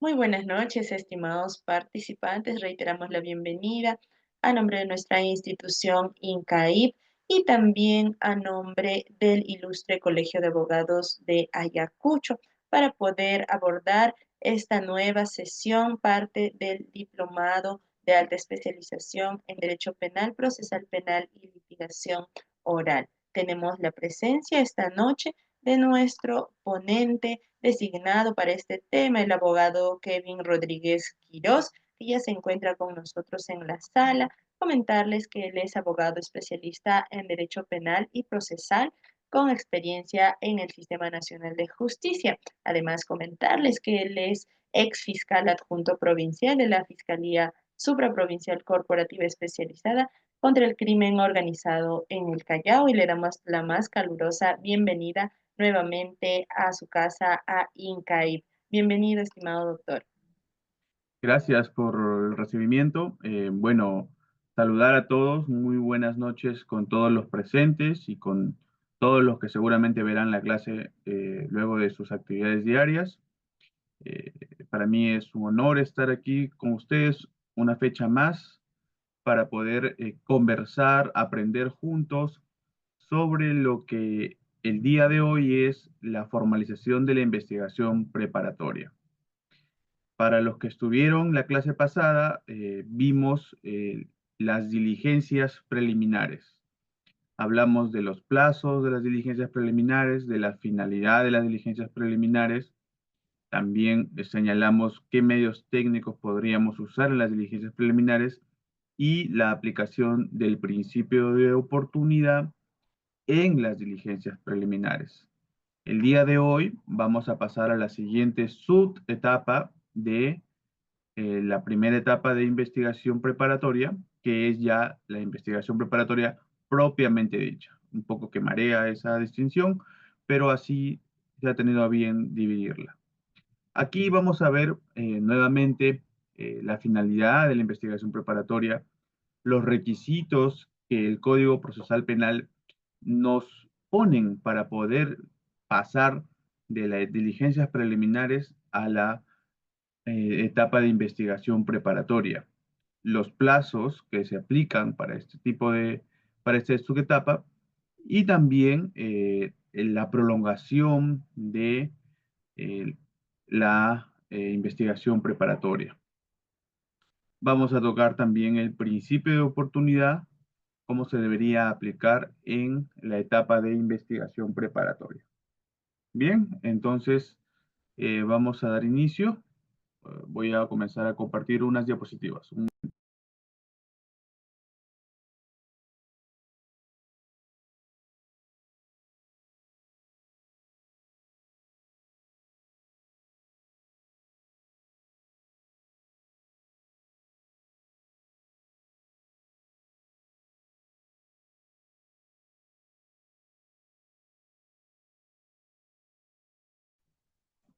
Muy buenas noches, estimados participantes. Reiteramos la bienvenida a nombre de nuestra institución INCAIP y también a nombre del Ilustre Colegio de Abogados de Ayacucho para poder abordar esta nueva sesión, parte del diplomado de alta especialización en Derecho Penal, Procesal Penal y Litigación Oral. Tenemos la presencia esta noche de nuestro ponente designado para este tema, el abogado Kevin Rodríguez Quirós, que ya se encuentra con nosotros en la sala. Comentarles que él es abogado especialista en Derecho Penal y Procesal con experiencia en el Sistema Nacional de Justicia. Además, comentarles que él es ex fiscal adjunto provincial de la Fiscalía Supraprovincial Corporativa Especializada contra el Crimen Organizado en el Callao y le damos la más calurosa bienvenida nuevamente a su casa, a INCAIP. Bienvenido, estimado doctor. Gracias por el recibimiento. Bueno, saludar a todos, muy buenas noches con todos los presentes y con todos los que seguramente verán la clase luego de sus actividades diarias. Eh, para mí es un honor estar aquí con ustedes una fecha más para poder conversar, aprender juntos sobre lo que el día de hoy es la formalización de la investigación preparatoria. Para los que estuvieron la clase pasada, vimos las diligencias preliminares. Hablamos de los plazos de las diligencias preliminares, de la finalidad de las diligencias preliminares. También señalamos qué medios técnicos podríamos usar en las diligencias preliminares y la aplicación del principio de oportunidad en las diligencias preliminares. El día de hoy vamos a pasar a la siguiente subetapa de la primera etapa de investigación preparatoria, que es ya la investigación preparatoria propiamente dicha. Un poco que marea esa distinción, pero así se ha tenido a bien dividirla. Aquí vamos a ver nuevamente la finalidad de la investigación preparatoria, los requisitos que el Código Procesal Penal nos ponen para poder pasar de las diligencias preliminares a la etapa de investigación preparatoria. Los plazos que se aplican para este tipo para esta subetapa y también la prolongación de eh, la investigación preparatoria. Vamos a tocar también el principio de oportunidad, cómo se debería aplicar en la etapa de investigación preparatoria. Bien, entonces vamos a dar inicio. Voy a comenzar a compartir unas diapositivas.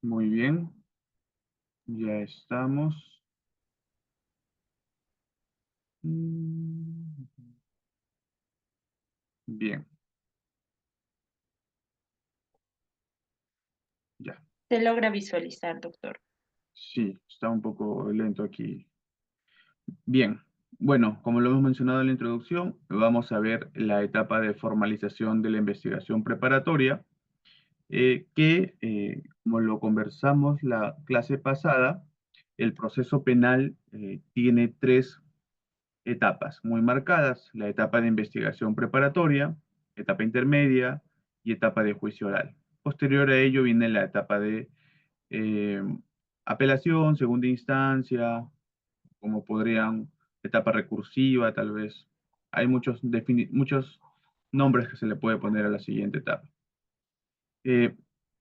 Muy bien, ya estamos. Mm, Bien, ya. Se logra visualizar, doctor. Sí, está un poco lento aquí. Bien, bueno, como lo hemos mencionado en la introducción, vamos a ver la etapa de formalización de la investigación preparatoria, como lo conversamos la clase pasada, el proceso penal tiene tres etapas muy marcadas: la etapa de investigación preparatoria, etapa intermedia y etapa de juicio oral. Posterior a ello viene la etapa de eh, apelación, segunda instancia, como podrían, etapa recursiva tal vez. Hay muchos nombres que se le puede poner a la siguiente etapa. Eh,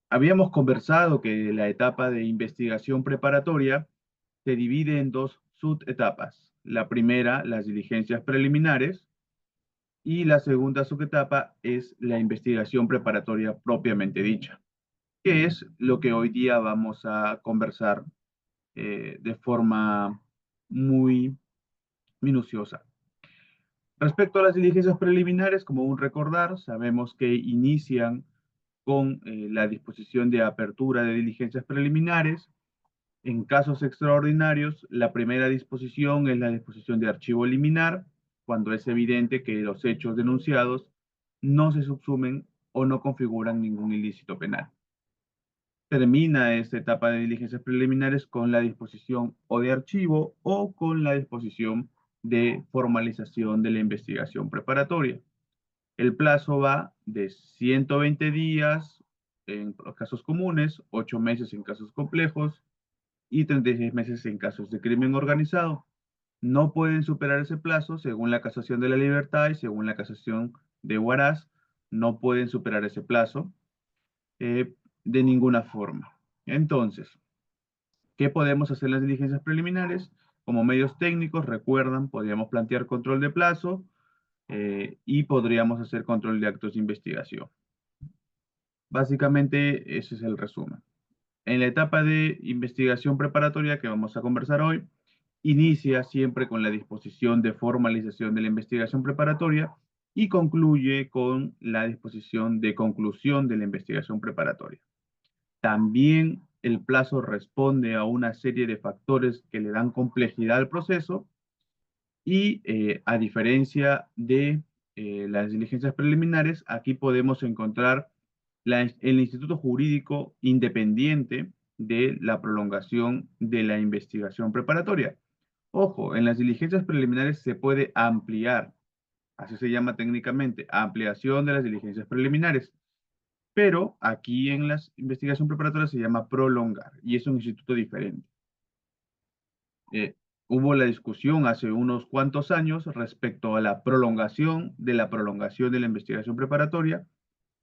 Habíamos conversado que la etapa de investigación preparatoria se divide en dos subetapas. La primera, las diligencias preliminares, y la segunda subetapa es la investigación preparatoria propiamente dicha, que es lo que hoy día vamos a conversar de forma muy minuciosa. Respecto a las diligencias preliminares, como un recordar, sabemos que inician con la disposición de apertura de diligencias preliminares, En casos extraordinarios, la primera disposición es la disposición de archivo liminar, cuando es evidente que los hechos denunciados no se subsumen o no configuran ningún ilícito penal. Termina esta etapa de diligencias preliminares con la disposición o de archivo o con la disposición de formalización de la investigación preparatoria. El plazo va de 120 días en los casos comunes, 8 meses en casos complejos y 36 meses en casos de crimen organizado. No pueden superar ese plazo según la casación de la libertad y según la casación de Huaraz, no pueden superar ese plazo de ninguna forma. Entonces, ¿qué podemos hacer en las diligencias preliminares? Como medios técnicos, recuerdan, podríamos plantear control de plazo y podríamos hacer control de actos de investigación. Básicamente, ese es el resumen. En la etapa de investigación preparatoria que vamos a conversar hoy, inicia siempre con la disposición de formalización de la investigación preparatoria y concluye con la disposición de conclusión de la investigación preparatoria. También el plazo responde a una serie de factores que le dan complejidad al proceso y a diferencia de las diligencias preliminares, aquí podemos encontrar el instituto jurídico independiente de la prolongación de la investigación preparatoria. Ojo, en las diligencias preliminares se puede ampliar, así se llama técnicamente, ampliación de las diligencias preliminares, pero aquí en la investigación preparatoria se llama prolongar y es un instituto diferente. Eh, Hubo la discusión hace unos cuantos años respecto a la prolongación de la investigación preparatoria.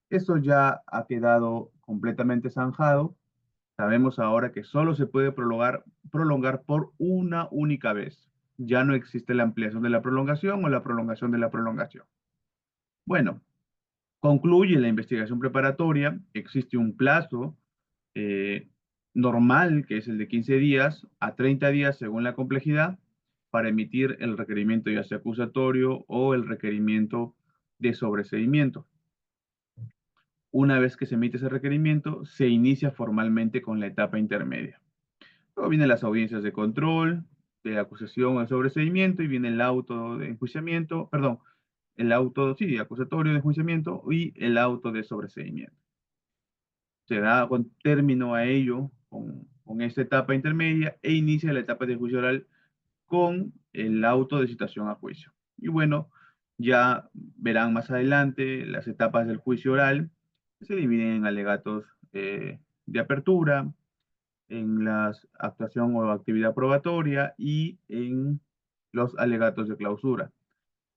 Esto ya ha quedado completamente zanjado. Sabemos ahora que solo se puede prolongar por una única vez. Ya no existe la ampliación de la prolongación o la prolongación de la prolongación. Bueno, concluye la investigación preparatoria, existe un plazo eh, normal, que es el de 15 días a 30 días según la complejidad, para emitir el requerimiento ya sea acusatorio o el requerimiento de sobreseimiento. Una vez que se emite ese requerimiento, se inicia formalmente con la etapa intermedia. Luego vienen las audiencias de control, de acusación o sobreseimiento, y viene el auto de enjuiciamiento, perdón, el auto, sí, acusatorio de enjuiciamiento y el auto de sobreseimiento. Se da término a ello con esta etapa intermedia e inicia la etapa de juicio oral con el auto de citación a juicio. Y bueno, ya verán más adelante las etapas del juicio oral, que se dividen en alegatos de apertura, en la actuación o actividad probatoria y en los alegatos de clausura.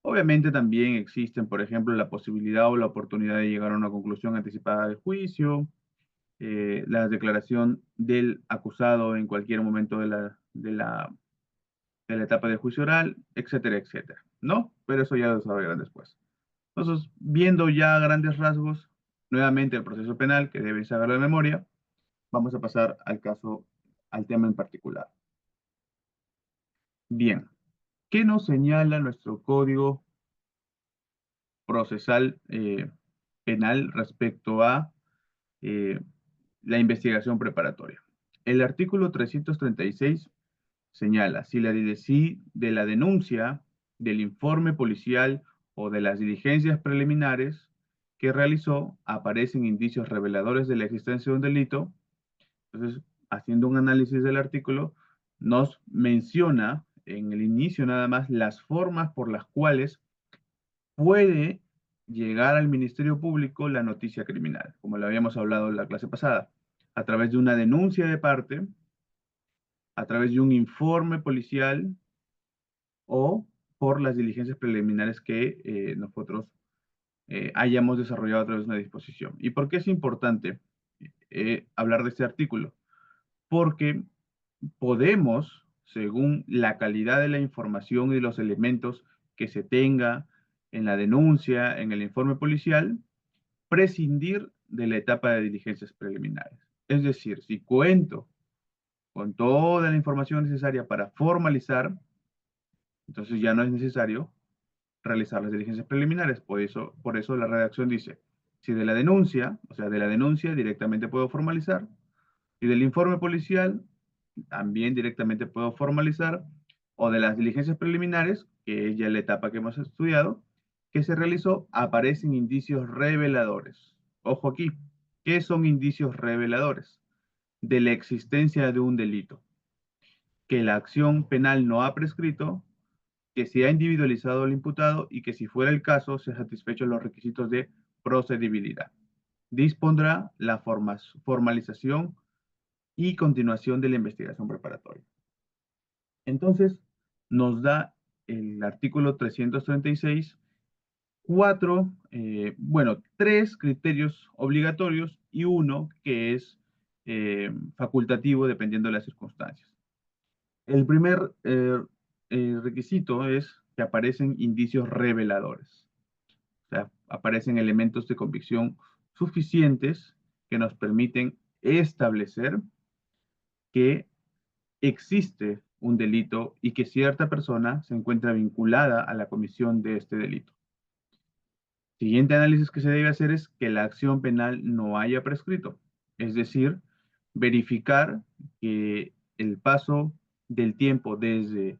Obviamente también existen, por ejemplo, la posibilidad o la oportunidad de llegar a una conclusión anticipada del juicio, la declaración del acusado en cualquier momento de la etapa de juicio oral, etcétera, etcétera, ¿no? Pero eso ya lo sabrán después. Entonces, viendo ya a grandes rasgos, nuevamente el proceso penal, que deben saber de memoria, vamos a pasar al caso, al tema en particular. Bien, ¿qué nos señala nuestro código procesal penal respecto a eh, la investigación preparatoria? El artículo 336 señala, si de la denuncia, del informe policial o de las diligencias preliminares que realizó aparecen indicios reveladores de la existencia de un delito, entonces, haciendo un análisis del artículo, nos menciona en el inicio nada más las formas por las cuales puede llegar al Ministerio Público la noticia criminal, como lo habíamos hablado en la clase pasada, a través de una denuncia de parte, a través de un informe policial o por las diligencias preliminares que nosotros hayamos desarrollado a través de una disposición. ¿Y por qué es importante hablar de este artículo? Porque podemos, según la calidad de la información y los elementos que se tenga en la denuncia, en el informe policial, prescindir de la etapa de diligencias preliminares. Es decir, si cuento con toda la información necesaria para formalizar, entonces ya no es necesario realizar las diligencias preliminares. Por eso la redacción dice, si de la denuncia, o sea, de la denuncia directamente puedo formalizar, y del informe policial también directamente puedo formalizar, o de las diligencias preliminares, que es ya la etapa que hemos estudiado, que se realizó, aparecen indicios reveladores. Ojo aquí, ¿qué son indicios reveladores? De la existencia de un delito, que la acción penal no ha prescrito, que se ha individualizado al imputado y que si fuera el caso se han satisfecho los requisitos de procedibilidad. Dispondrá la formalización y continuación de la investigación preparatoria. Entonces, nos da el artículo 336 tres criterios obligatorios y uno que es facultativo dependiendo de las circunstancias. El primer requisito es que aparecen indicios reveladores, o sea, aparecen elementos de convicción suficientes que nos permiten establecer que existe un delito y que cierta persona se encuentra vinculada a la comisión de este delito. Siguiente análisis que se debe hacer es que la acción penal no haya prescrito, es decir, verificar que el paso del tiempo desde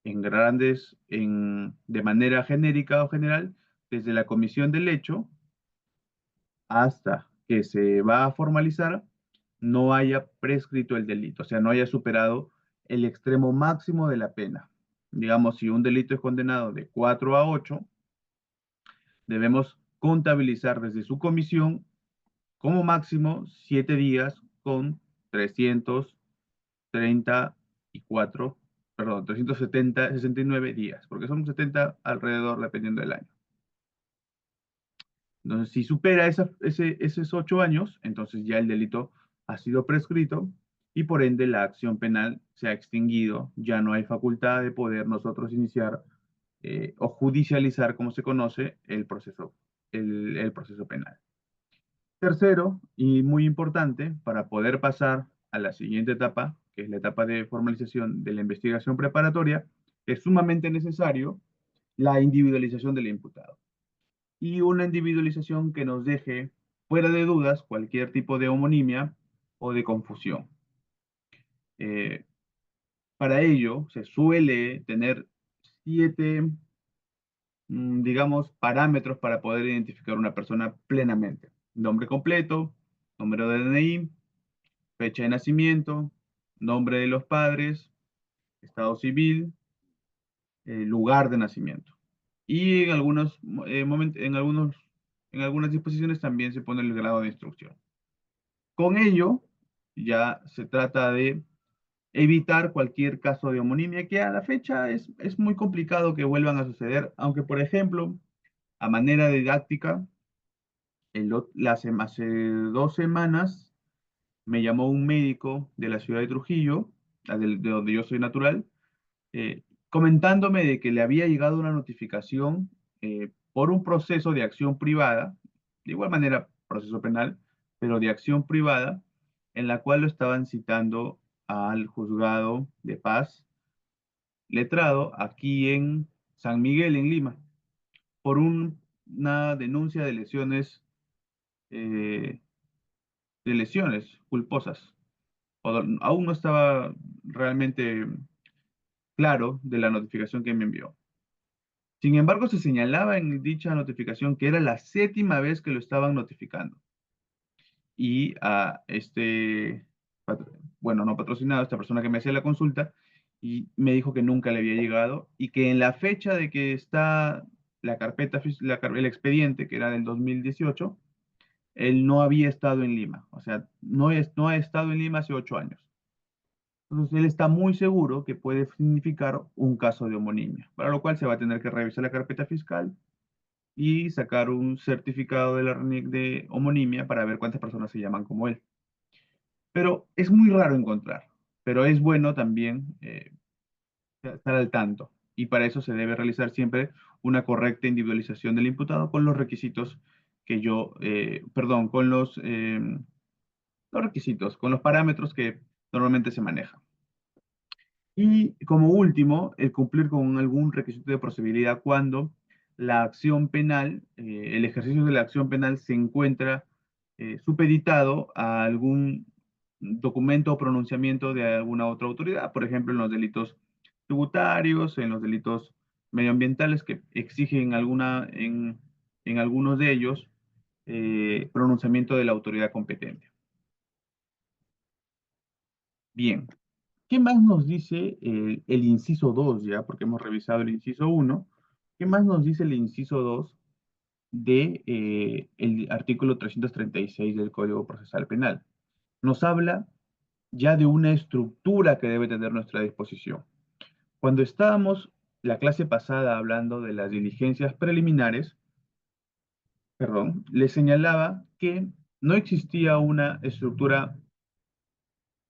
de manera genérica o general, desde la comisión del hecho hasta que se va a formalizar, no haya prescrito el delito, o sea, no haya superado el extremo máximo de la pena. Digamos, si un delito es condenado de 4 a 8, debemos contabilizar desde su comisión como máximo 7 días con 334, perdón, 69 días, porque son 70 alrededor dependiendo del año. Entonces, si supera esos 8 años, entonces ya el delito ha sido prescrito y por ende la acción penal se ha extinguido. Ya no hay facultad de poder nosotros iniciar o judicializar, como se conoce, el proceso penal. Tercero, y muy importante, para poder pasar a la siguiente etapa, que es la etapa de formalización de la investigación preparatoria, es sumamente necesario la individualización del imputado y una individualización que nos deje fuera de dudas cualquier tipo de homonimia o de confusión. Eh, para ello, se suele tener 7, digamos, parámetros para poder identificar una persona plenamente. Nombre completo, número de DNI, fecha de nacimiento, nombre de los padres, estado civil, lugar de nacimiento. Y en en algunas disposiciones también se pone el grado de instrucción. Con ello, ya se trata de evitar cualquier caso de homonimia que a la fecha es muy complicado que vuelvan a suceder, aunque por ejemplo, a manera didáctica, hace 2 semanas me llamó un médico de la ciudad de Trujillo, de donde yo soy natural, comentándome de que le había llegado una notificación por un proceso de acción privada, de igual manera proceso penal, pero de acción privada, en la cual lo estaban citando al juzgado de paz letrado aquí en San Miguel, en Lima, por una denuncia eh, de lesiones culposas. Aún no estaba realmente claro de la notificación que me envió. Sin embargo, se señalaba en dicha notificación que era la séptima vez que lo estaban notificando. Y a bueno, no patrocinado, esta persona que me hacía la consulta, y me dijo que nunca le había llegado y que en la fecha de que está la carpeta, el expediente, que era del 2018, él no había estado en Lima. O sea, no ha estado en Lima hace 8 años. Entonces, él está muy seguro que puede significar un caso de homonimia, para lo cual se va a tener que revisar la carpeta fiscal y sacar un certificado de la RNIC de homonimia para ver cuántas personas se llaman como él. Pero es muy raro encontrar, pero es bueno también estar al tanto. Y para eso se debe realizar siempre una correcta individualización del imputado con los requisitos perdón, con los requisitos, con los parámetros que normalmente se manejan. Y como último, el cumplir con algún requisito de procedibilidad cuando la acción penal, el ejercicio de la acción penal se encuentra supeditado a algún documento o pronunciamiento de alguna otra autoridad, por ejemplo, en los delitos tributarios, en los delitos medioambientales que exigen en algunos de ellos pronunciamiento de la autoridad competente. Bien, ¿qué más nos dice el inciso 2 ya? Porque hemos revisado el inciso 1. ¿Qué más nos dice el inciso 2 de el artículo 336 del Código Procesal Penal? Nos habla ya de una estructura que debe tener nuestra disposición. Cuando estábamos la clase pasada hablando de las diligencias preliminares, perdón, les señalaba que no existía una estructura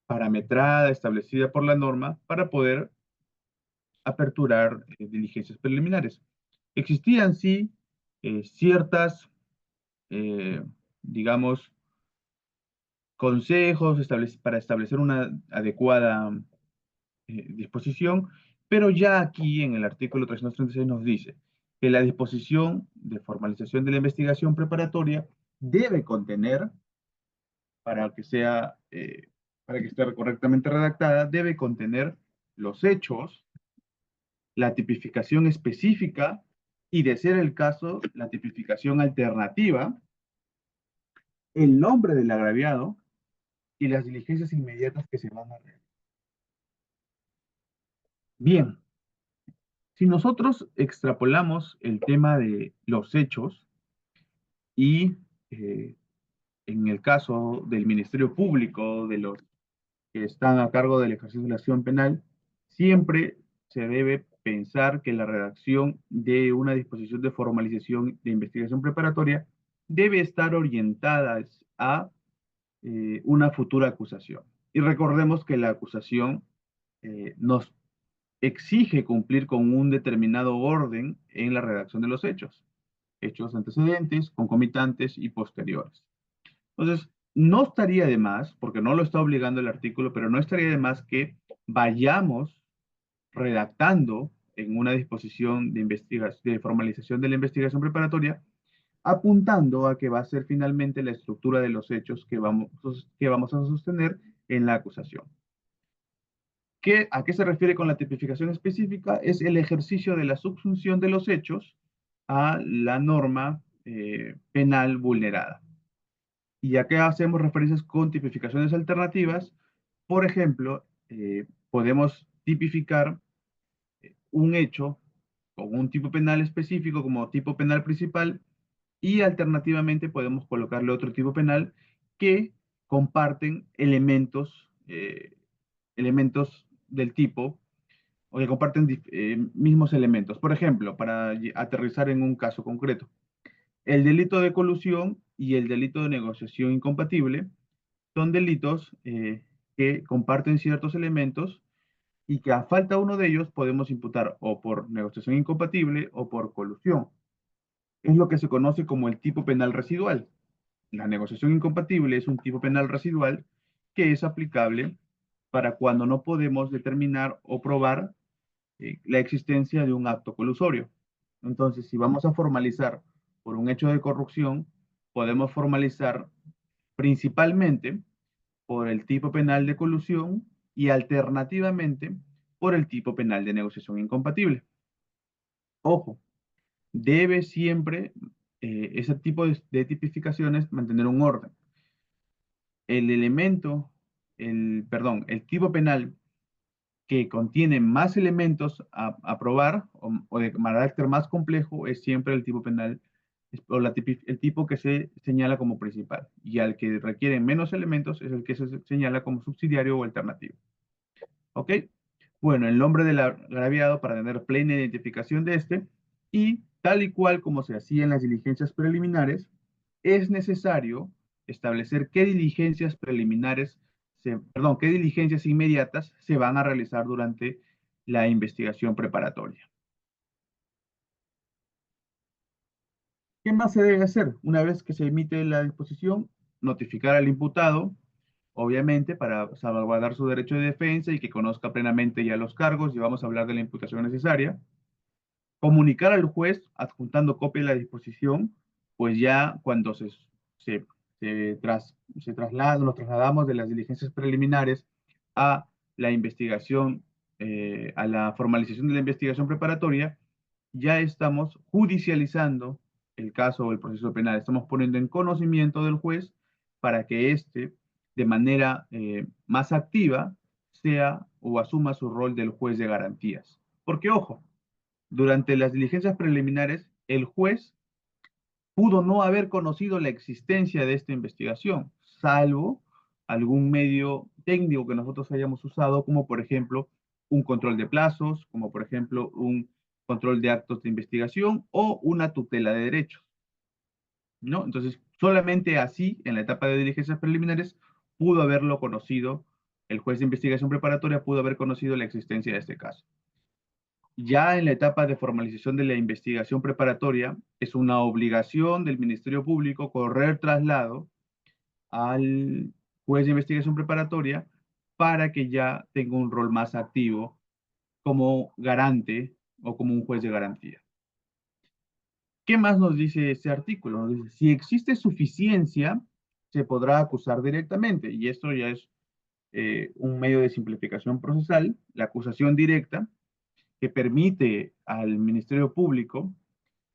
parametrada, establecida por la norma, para poder aperturar diligencias preliminares. Existían, sí, ciertas, eh, digamos, consejos para establecer una adecuada disposición, pero ya aquí en el artículo 336 nos dice que la disposición de formalización de la investigación preparatoria debe contener, para que sea, para que esté correctamente redactada, debe contener los hechos, la tipificación específica y, de ser el caso, la tipificación alternativa, el nombre del agraviado y las diligencias inmediatas que se van a realizar. Bien, si nosotros extrapolamos el tema de los hechos y eh, en el caso del Ministerio Público, de los que están a cargo del ejercicio de la acción penal, siempre se debe pensar que la redacción de una disposición de formalización de investigación preparatoria debe estar orientada a una futura acusación. Y recordemos que la acusación nos exige cumplir con un determinado orden en la redacción de los hechos. Hechos antecedentes, concomitantes y posteriores. Entonces, no estaría de más, porque no lo está obligando el artículo, pero no estaría de más que vayamos redactando en una disposición de formalización de la investigación preparatoria, apuntando a que va a ser finalmente la estructura de los hechos que vamos a sostener en la acusación. ¿A qué se refiere con la tipificación específica? Es el ejercicio de la subsunción de los hechos a la norma penal vulnerada. Y acá hacemos referencias con tipificaciones alternativas. Por ejemplo, podemos tipificar un hecho con un tipo penal específico como tipo penal principal y alternativamente podemos colocarle otro tipo penal que comparten elementos del tipo o que comparten mismos elementos. Por ejemplo, para aterrizar en un caso concreto, el delito de colusión y el delito de negociación incompatible son delitos que comparten ciertos elementos y que a falta uno de ellos podemos imputar o por negociación incompatible o por colusión. Es lo que se conoce como el tipo penal residual. La negociación incompatible es un tipo penal residual que es aplicable para cuando no podemos determinar o probar la existencia de un acto colusorio. Entonces, si vamos a formalizar por un hecho de corrupción, podemos formalizar principalmente por el tipo penal de colusión y alternativamente por el tipo penal de negociación incompatible. Ojo, debe siempre ese tipo de tipificaciones mantener un orden. El elemento, el tipo penal que contiene más elementos a probar o de carácter más complejo es siempre el tipo penal o el tipo que se señala como principal. Y al que requiere menos elementos es el que se señala como subsidiario o alternativo. ¿Ok? Bueno, el nombre del agraviado para tener plena identificación de este y tal y cual como se hacía en las diligencias preliminares, es necesario establecer qué diligencias preliminares, qué diligencias inmediatas se van a realizar durante la investigación preparatoria. ¿Qué más se debe hacer? Una vez que se emite la disposición, notificar al imputado, obviamente, para salvaguardar su derecho de defensa y que conozca plenamente ya los cargos, y vamos a hablar de la imputación necesaria. Comunicar al juez adjuntando copia de la disposición, pues ya cuando se nos trasladamos de las diligencias preliminares a la investigación, a la formalización de la investigación preparatoria, ya estamos judicializando el caso o el proceso penal. Estamos poniendo en conocimiento del juez para que éste, de manera más activa, sea o asuma su rol del juez de garantías. Porque, ojo, durante las diligencias preliminares, el juez pudo no haber conocido la existencia de esta investigación, salvo algún medio técnico que nosotros hayamos usado, como por ejemplo un control de plazos, como por ejemplo un control de actos de investigación o una tutela de derechos, ¿no? Entonces, solamente así, en la etapa de diligencias preliminares, pudo haberlo conocido, el juez de investigación preparatoria pudo haber conocido la existencia de este caso. Ya en la etapa de formalización de la investigación preparatoria, es una obligación del Ministerio Público correr traslado al juez de investigación preparatoria para que ya tenga un rol más activo como garante o como un juez de garantía. ¿Qué más nos dice ese artículo? Nos dice, si existe suficiencia, se podrá acusar directamente, y esto ya es un medio de simplificación procesal, la acusación directa, que permite al Ministerio Público,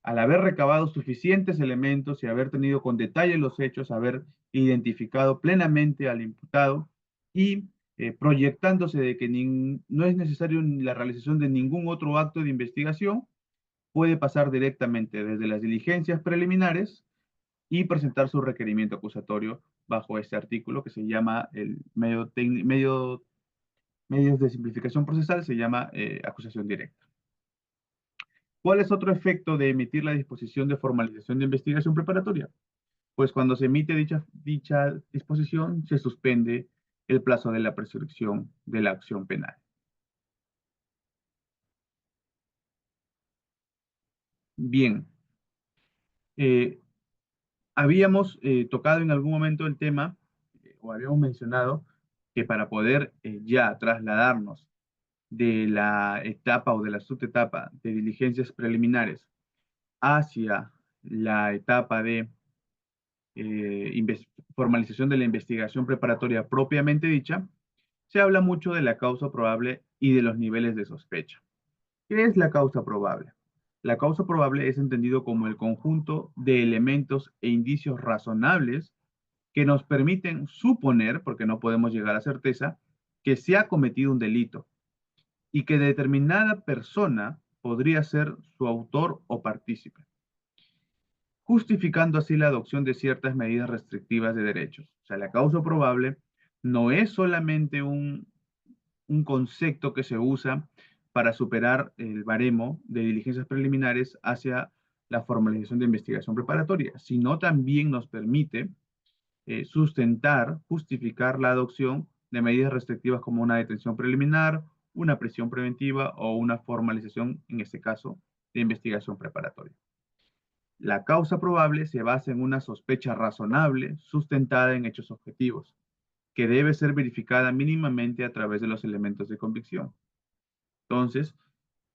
al haber recabado suficientes elementos y haber tenido con detalle los hechos, haber identificado plenamente al imputado y proyectándose de que no es necesario la realización de ningún otro acto de investigación, puede pasar directamente desde las diligencias preliminares y presentar su requerimiento acusatorio bajo este artículo que se llama el medios de simplificación procesal, se llama acusación directa. ¿Cuál es otro efecto de emitir la disposición de formalización de investigación preparatoria? Pues cuando se emite dicha disposición, se suspende el plazo de la prescripción de la acción penal. Bien, eh, habíamos tocado en algún momento el tema, o habíamos mencionado, que para poder ya trasladarnos de la etapa o de la subetapa de diligencias preliminares hacia la etapa de formalización de la investigación preparatoria propiamente dicha, se habla mucho de la causa probable y de los niveles de sospecha. ¿Qué es la causa probable? La causa probable es entendido como el conjunto de elementos e indicios razonables que nos permiten suponer, porque no podemos llegar a certeza, que se ha cometido un delito y que determinada persona podría ser su autor o partícipe, justificando así la adopción de ciertas medidas restrictivas de derechos. O sea, la causa probable no es solamente un concepto que se usa para superar el baremo de diligencias preliminares hacia la formalización de investigación preparatoria, sino también nos permite sustentar, justificar la adopción de medidas restrictivas como una detención preliminar, una prisión preventiva o una formalización, en este caso, de investigación preparatoria. La causa probable se basa en una sospecha razonable sustentada en hechos objetivos, que debe ser verificada mínimamente a través de los elementos de convicción. Entonces,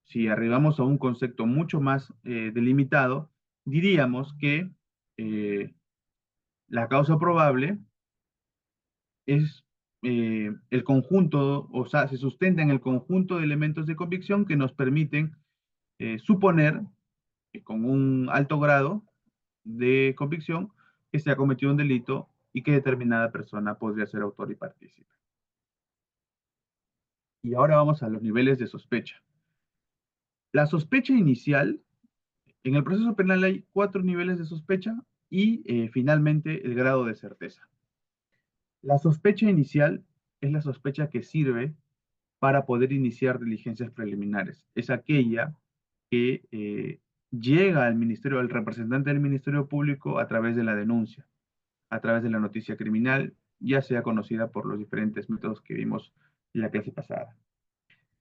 si arribamos a un concepto mucho más delimitado, diríamos que la causa probable es el conjunto, o sea, se sustenta en el conjunto de elementos de convicción que nos permiten suponer que con un alto grado de convicción que se ha cometido un delito y que determinada persona podría ser autor y partícipe. Y ahora vamos a los niveles de sospecha. La sospecha inicial, en el proceso penal hay 4 niveles de sospecha y finalmente el grado de certeza. La sospecha inicial es la sospecha que sirve para poder iniciar diligencias preliminares. Es aquella que llega al ministerio, al representante del Ministerio Público a través de la denuncia, a través de la noticia criminal, ya sea conocida por los diferentes métodos que vimos en la clase pasada.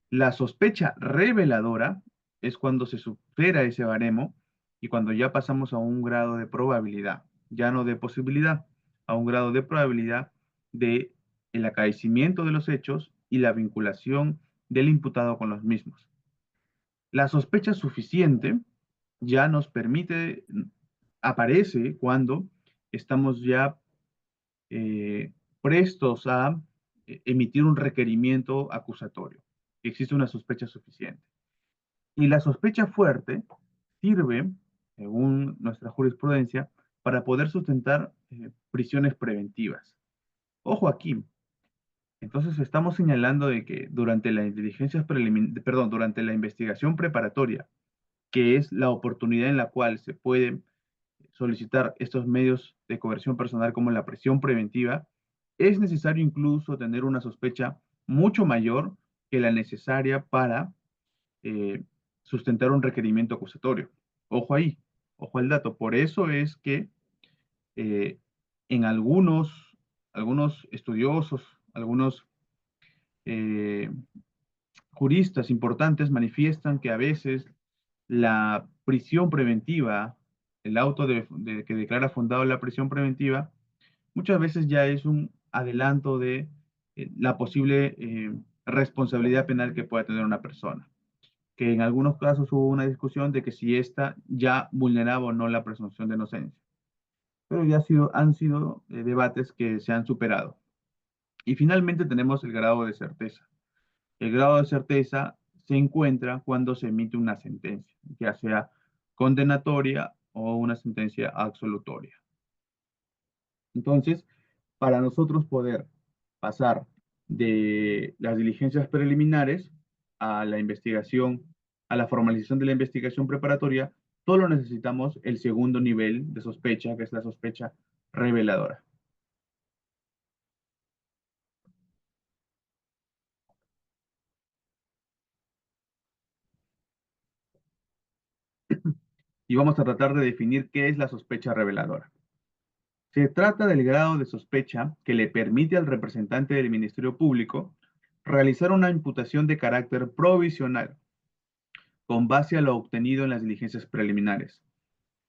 La sospecha reveladora es cuando se supera ese baremo y cuando ya pasamos a un grado de probabilidad, ya no de posibilidad, a un grado de probabilidad de el acaecimiento de los hechos y la vinculación del imputado con los mismos. La sospecha suficiente ya nos permite, aparece cuando estamos ya eh, prestos a emitir un requerimiento acusatorio, que existe una sospecha suficiente. Y la sospecha fuerte sirve, según nuestra jurisprudencia, para poder sustentar prisiones preventivas. Ojo aquí. Entonces estamos señalando de que durante la durante la investigación preparatoria, que es la oportunidad en la cual se puede solicitar estos medios de coerción personal como la prisión preventiva, es necesario incluso tener una sospecha mucho mayor que la necesaria para eh, sustentar un requerimiento acusatorio. Ojo ahí, ojo al dato. Por eso es que eh, en algunos estudiosos, algunos eh, juristas importantes manifiestan que a veces la prisión preventiva, el auto que declara fundado la prisión preventiva, muchas veces ya es un adelanto de la posible responsabilidad penal que pueda tener una persona. Que en algunos casos hubo una discusión de que si ésta ya vulneraba o no la presunción de inocencia. Pero ya han sido debates que se han superado. Y finalmente tenemos el grado de certeza. El grado de certeza se encuentra cuando se emite una sentencia, ya sea condenatoria o una sentencia absolutoria. Entonces, para nosotros poder pasar de las diligencias preliminares a la investigación, a la formalización de la investigación preparatoria, solo necesitamos el segundo nivel de sospecha, que es la sospecha reveladora. Y vamos a tratar de definir qué es la sospecha reveladora. Se trata del grado de sospecha que le permite al representante del Ministerio Público realizar una imputación de carácter provisional con base a lo obtenido en las diligencias preliminares.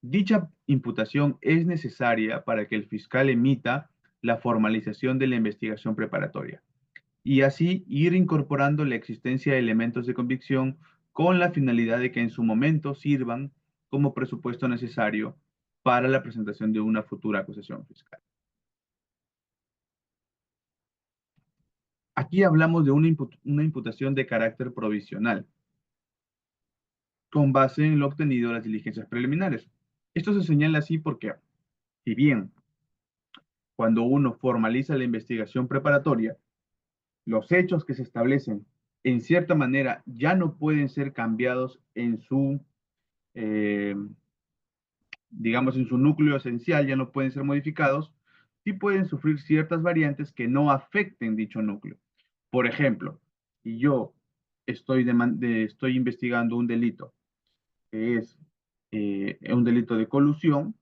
Dicha imputación es necesaria para que el fiscal emita la formalización de la investigación preparatoria y así ir incorporando la existencia de elementos de convicción con la finalidad de que en su momento sirvan como presupuesto necesario para la presentación de una futura acusación fiscal. Aquí hablamos de una imputación de carácter provisional, con base en lo obtenido de las diligencias preliminares. Esto se señala así porque, si bien cuando uno formaliza la investigación preparatoria, los hechos que se establecen en cierta manera ya no pueden ser cambiados eh, digamos, en su núcleo esencial, ya no pueden ser modificados, sí pueden sufrir ciertas variantes que no afecten dicho núcleo. Por ejemplo, si yo estoy investigando un delito que es un delito de colusión,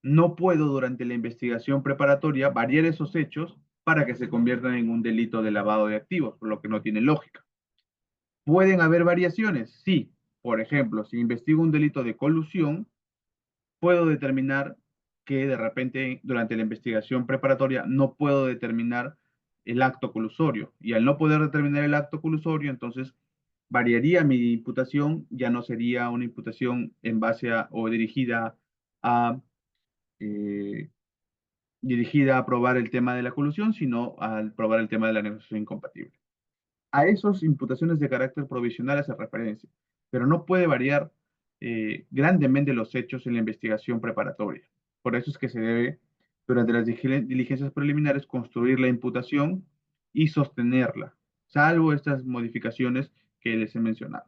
no puedo durante la investigación preparatoria variar esos hechos para que se conviertan en un delito de lavado de activos, por lo que no tiene lógica. ¿Pueden haber variaciones? Sí. Por ejemplo, si investigo un delito de colusión, puedo determinar que de repente durante la investigación preparatoria no puedo determinar el acto colusorio. Y al no poder determinar el acto colusorio, entonces variaría mi imputación, ya no sería una imputación en base a o a, eh, dirigida a probar el tema de la colusión, sino a probar el tema de la negociación incompatible. A esas imputaciones de carácter provisional hace referencia, pero no puede variar grandemente los hechos en la investigación preparatoria. Por eso es que se debe, durante las diligencias preliminares, construir la imputación y sostenerla, salvo estas modificaciones que les he mencionado.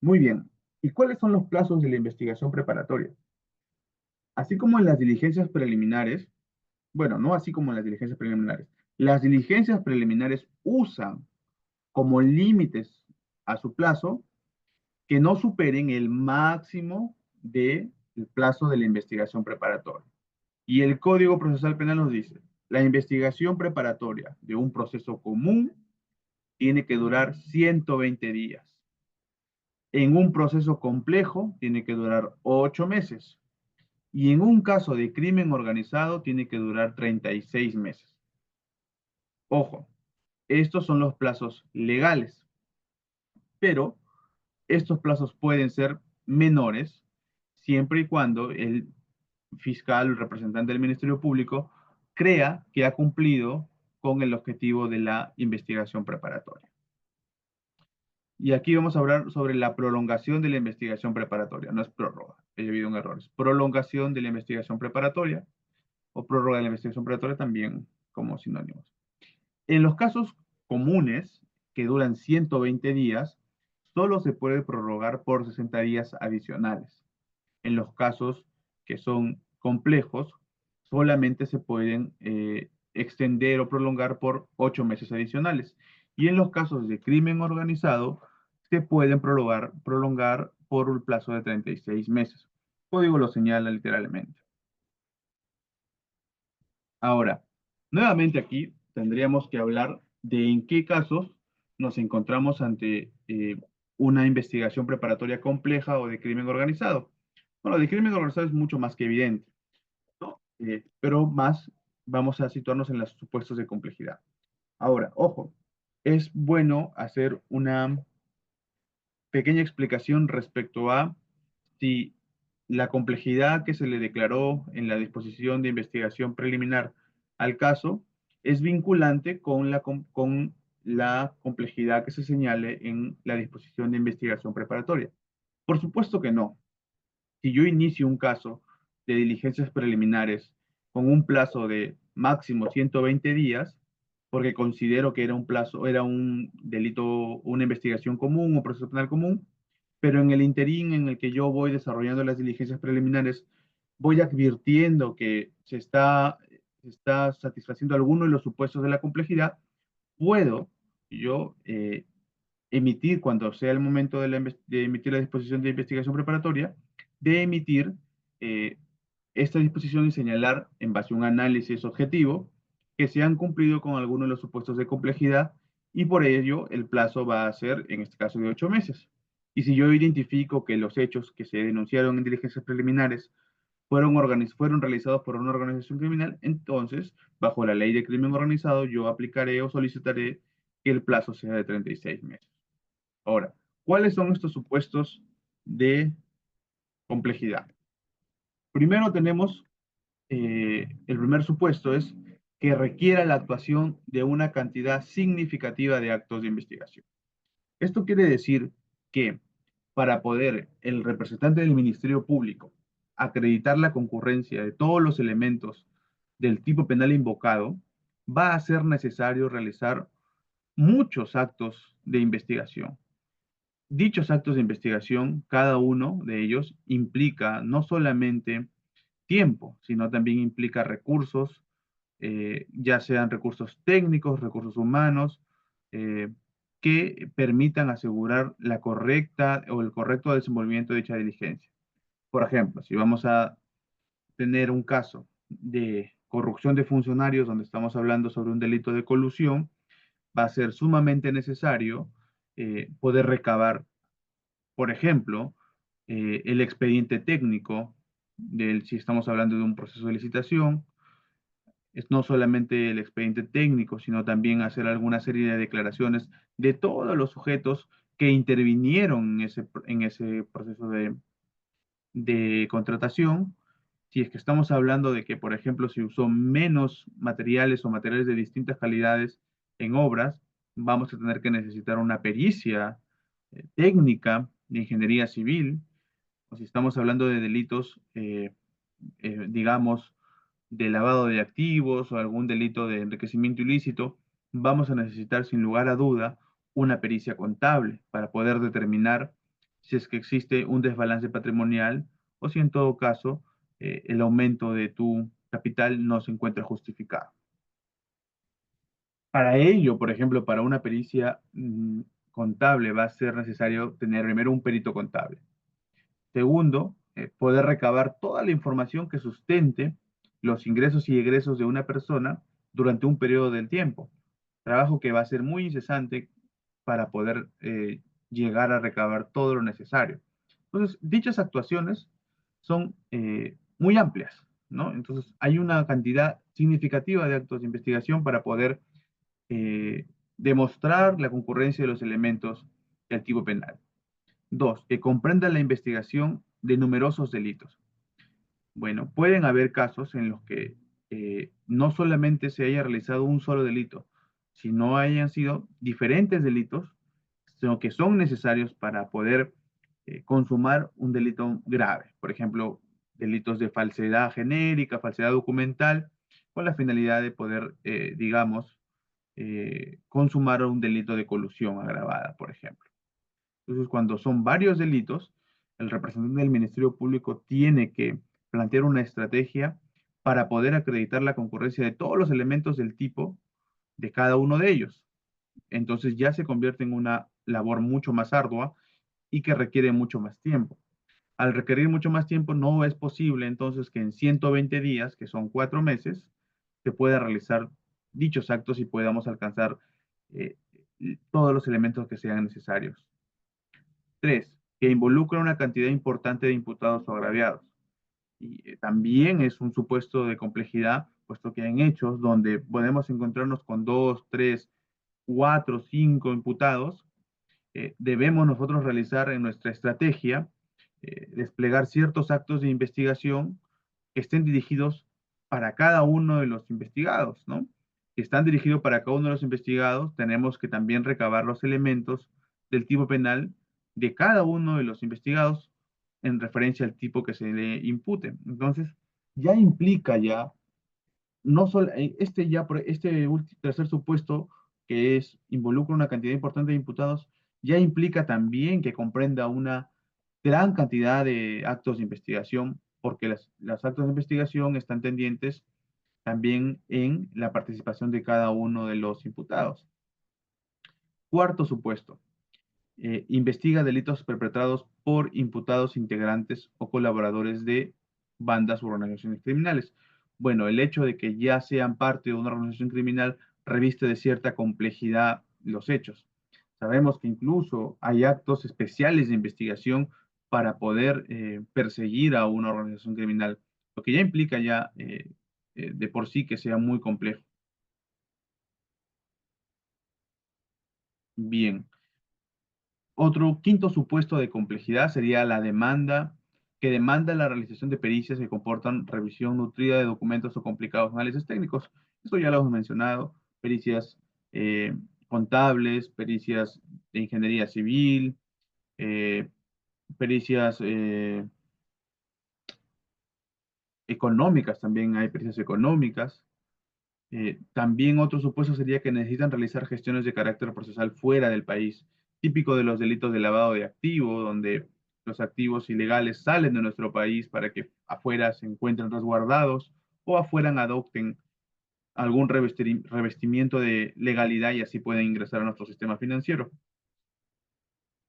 Muy bien. ¿Y cuáles son los plazos de la investigación preparatoria? Así como en las diligencias preliminares, bueno, no así como en las diligencias preliminares usan como límites a su plazo que no superen el máximo del plazo de la investigación preparatoria. Y el Código Procesal Penal nos dice, la investigación preparatoria de un proceso común tiene que durar 120 días. En un proceso complejo tiene que durar 8 meses. Y en un caso de crimen organizado tiene que durar 36 meses. Ojo, estos son los plazos legales, pero estos plazos pueden ser menores siempre y cuando el fiscal, el representante del Ministerio Público, crea que ha cumplido con el objetivo de la investigación preparatoria. Y aquí vamos a hablar sobre la prolongación de la investigación preparatoria, no es prórroga, he habido un error, es prolongación de la investigación preparatoria o prórroga de la investigación preparatoria también como sinónimos. En los casos comunes, que duran 120 días, solo se puede prorrogar por 60 días adicionales. En los casos que son complejos, solamente se pueden extender o prolongar por 8 meses adicionales. Y en los casos de crimen organizado, se pueden prolongar por un plazo de 36 meses. El código lo señala literalmente. Ahora, nuevamente aquí tendríamos que hablar de en qué casos nos encontramos ante una investigación preparatoria compleja o de crimen organizado. Bueno, de crimen organizado es mucho más que evidente, ¿no? Pero más vamos a situarnos en los supuestos de complejidad. Ahora, ojo, es bueno hacer una pequeña explicación respecto a si la complejidad que se le declaró en la disposición de investigación preliminar al caso es vinculante con la complejidad que se señale en la disposición de investigación preparatoria. Por supuesto que no. Si yo inicio un caso de diligencias preliminares con un plazo de máximo 120 días, porque considero que era un plazo, era un delito, una investigación común, un proceso penal común, pero en el interín en el que yo voy desarrollando las diligencias preliminares, voy advirtiendo que se está satisfaciendo alguno de los supuestos de la complejidad, puedo yo emitir, cuando sea el momento de emitir la disposición de investigación preparatoria, de emitir eh, esta disposición y señalar, en base a un análisis objetivo, que se han cumplido con algunos de los supuestos de complejidad y por ello el plazo va a ser, en este caso, de 8 meses. Y si yo identifico que los hechos que se denunciaron en diligencias preliminares fueron realizados por una organización criminal, entonces, bajo la ley de crimen organizado, yo aplicaré o solicitaré que el plazo sea de 36 meses. Ahora, ¿cuáles son estos supuestos de complejidad? Primero tenemos, el primer supuesto es que requiera la actuación de una cantidad significativa de actos de investigación. Esto quiere decir que para poder el representante del Ministerio Público acreditar la concurrencia de todos los elementos del tipo penal invocado, va a ser necesario realizar muchos actos de investigación. Dichos actos de investigación, cada uno de ellos implica no solamente tiempo, sino también implica recursos, ya sean recursos técnicos, recursos humanos, eh, que permitan asegurar la correcta o el correcto desenvolvimiento de dicha diligencia. Por ejemplo, si vamos a tener un caso de corrupción de funcionarios donde estamos hablando sobre un delito de colusión, va a ser sumamente necesario poder recabar, por ejemplo, el expediente técnico si estamos hablando de un proceso de licitación, es no solamente el expediente técnico, sino también hacer alguna serie de declaraciones de todos los sujetos que intervinieron en ese proceso de contratación. Si es que estamos hablando de que, por ejemplo, se usó menos materiales o materiales de distintas calidades en obras, vamos a tener que necesitar una pericia técnica de ingeniería civil, o si estamos hablando de delitos, digamos, de lavado de activos o algún delito de enriquecimiento ilícito, vamos a necesitar sin lugar a duda una pericia contable para poder determinar si es que existe un desbalance patrimonial o si en todo caso el aumento de tu capital no se encuentra justificado. Para ello, por ejemplo, para una pericia contable va a ser necesario tener primero un perito contable. Segundo, poder recabar toda la información que sustente los ingresos y egresos de una persona durante un periodo del tiempo. Trabajo que va a ser muy incesante para poder llegar a recabar todo lo necesario. Entonces, dichas actuaciones son muy amplias, ¿no? Entonces, hay una cantidad significativa de actos de investigación para poder eh, demostrar la concurrencia de los elementos del tipo penal. Dos, que comprenda la investigación de numerosos delitos. Bueno, pueden haber casos en los que no solamente se haya realizado un solo delito, sino hayan sido diferentes delitos, sino que son necesarios para poder consumar un delito grave. Por ejemplo, delitos de falsedad genérica, falsedad documental, con la finalidad de poder, digamos, consumar un delito de colusión agravada, por ejemplo. Entonces, cuando son varios delitos, el representante del Ministerio Público tiene que plantear una estrategia para poder acreditar la concurrencia de todos los elementos del tipo de cada uno de ellos. Entonces ya se convierte en una labor mucho más ardua y que requiere mucho más tiempo. Al requerir mucho más tiempo, no es posible entonces que en 120 días, que son 4 meses, se pueda realizar dichos actos y podamos alcanzar eh, todos los elementos que sean necesarios. Tres, que involucra una cantidad importante de imputados o agraviados. Y también es un supuesto de complejidad, puesto que hay hechos donde podemos encontrarnos con dos, tres, cuatro, cinco imputados. Debemos nosotros realizar en nuestra estrategia, desplegar ciertos actos de investigación que estén dirigidos para cada uno de los investigados, ¿no? Si están dirigidos para cada uno de los investigados, tenemos que también recabar los elementos del tipo penal de cada uno de los investigados en referencia al tipo que se le impute. Entonces, ya implica ya, no solo, este tercer supuesto que es, involucra una cantidad importante de imputados, ya implica también que comprenda una gran cantidad de actos de investigación, porque las actos de investigación están tendientes también en la participación de cada uno de los imputados. Cuarto supuesto, investiga delitos perpetrados por imputados integrantes o colaboradores de bandas u organizaciones criminales. Bueno, el hecho de que ya sean parte de una organización criminal reviste de cierta complejidad los hechos. Sabemos que incluso hay actos especiales de investigación para poder perseguir a una organización criminal, lo que ya implica ya de por sí que sea muy complejo. Bien, otro quinto supuesto de complejidad sería la demanda, que demanda la realización de pericias que comportan revisión nutrida de documentos o complicados análisis técnicos. Esto ya lo hemos mencionado, pericias eh, contables, pericias de ingeniería civil, eh, pericias económicas, también hay pericias económicas. También otro supuesto sería que necesitan realizar gestiones de carácter procesal fuera del país, típico de los delitos de lavado de activos, donde los activos ilegales salen de nuestro país para que afuera se encuentren resguardados o afuera adopten algún revestimiento de legalidad y así pueden ingresar a nuestro sistema financiero.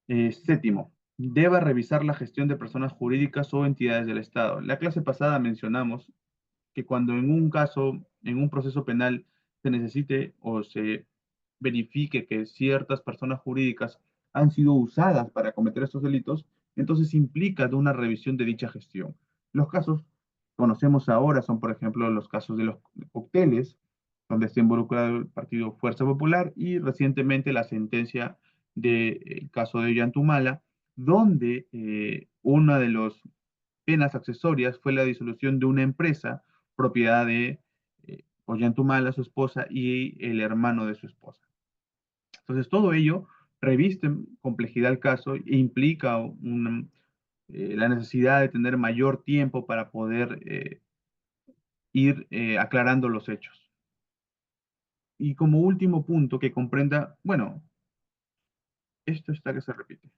Séptimo, deba revisar la gestión de personas jurídicas o entidades del Estado. La clase pasada mencionamos que cuando en un caso, en un proceso penal, se necesite o se verifique que ciertas personas jurídicas han sido usadas para cometer estos delitos, entonces implica de una revisión de dicha gestión. Los casos que conocemos ahora son, por ejemplo, los casos de los cócteles, donde está involucrado el partido Fuerza Popular y recientemente la sentencia del caso de Ollantumala, donde una de las penas accesorias fue la disolución de una empresa propiedad de Ollantumala, su esposa, y el hermano de su esposa. Entonces, todo ello reviste complejidad al caso e implica la necesidad de tener mayor tiempo para poder ir aclarando los hechos. Y como último punto, que comprenda, bueno, esto está que se repite.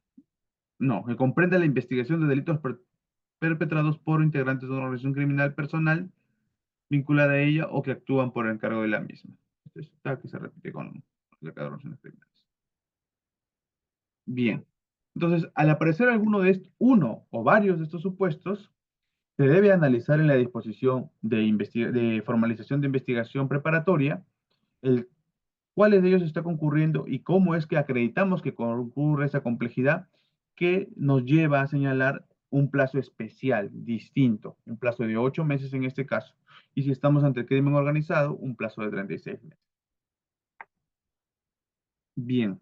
No, que comprenda la investigación de delitos perpetrados por integrantes de una organización criminal personal vinculada a ella o que actúan por encargo de la misma. Esto está que se repite con la de organizaciones criminales. Bien. Entonces, al aparecer alguno de uno o varios de estos supuestos, se debe analizar en la disposición de formalización de investigación preparatoria el cuáles de ellos está concurriendo y cómo es que acreditamos que concurre esa complejidad que nos lleva a señalar un plazo especial, distinto, un plazo de 8 meses en este caso. Y si estamos ante el crimen organizado, un plazo de 36 meses. Bien.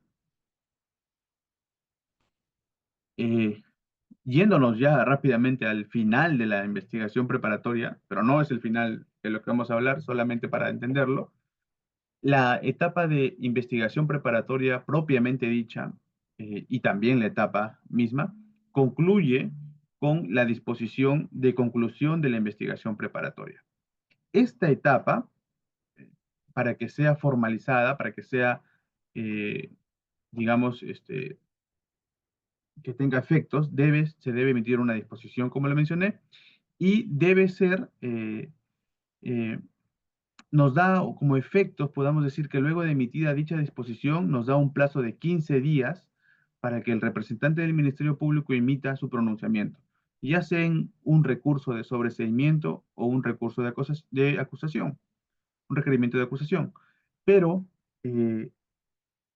Eh, Yéndonos ya rápidamente al final de la investigación preparatoria, pero no es el final de lo que vamos a hablar, solamente para entenderlo, la etapa de investigación preparatoria propiamente dicha, y también la etapa misma, concluye con la disposición de conclusión de la investigación preparatoria. Esta etapa, para que sea formalizada, para que sea, eh, digamos, que tenga efectos, se debe emitir una disposición, como le mencioné, y debe ser, eh, nos da como efectos, podamos decir que luego de emitida dicha disposición, nos da un plazo de 15 días para que el representante del Ministerio Público emita su pronunciamiento, ya sea en un recurso de sobreseimiento o un recurso de acusación, un requerimiento de acusación. Pero eh,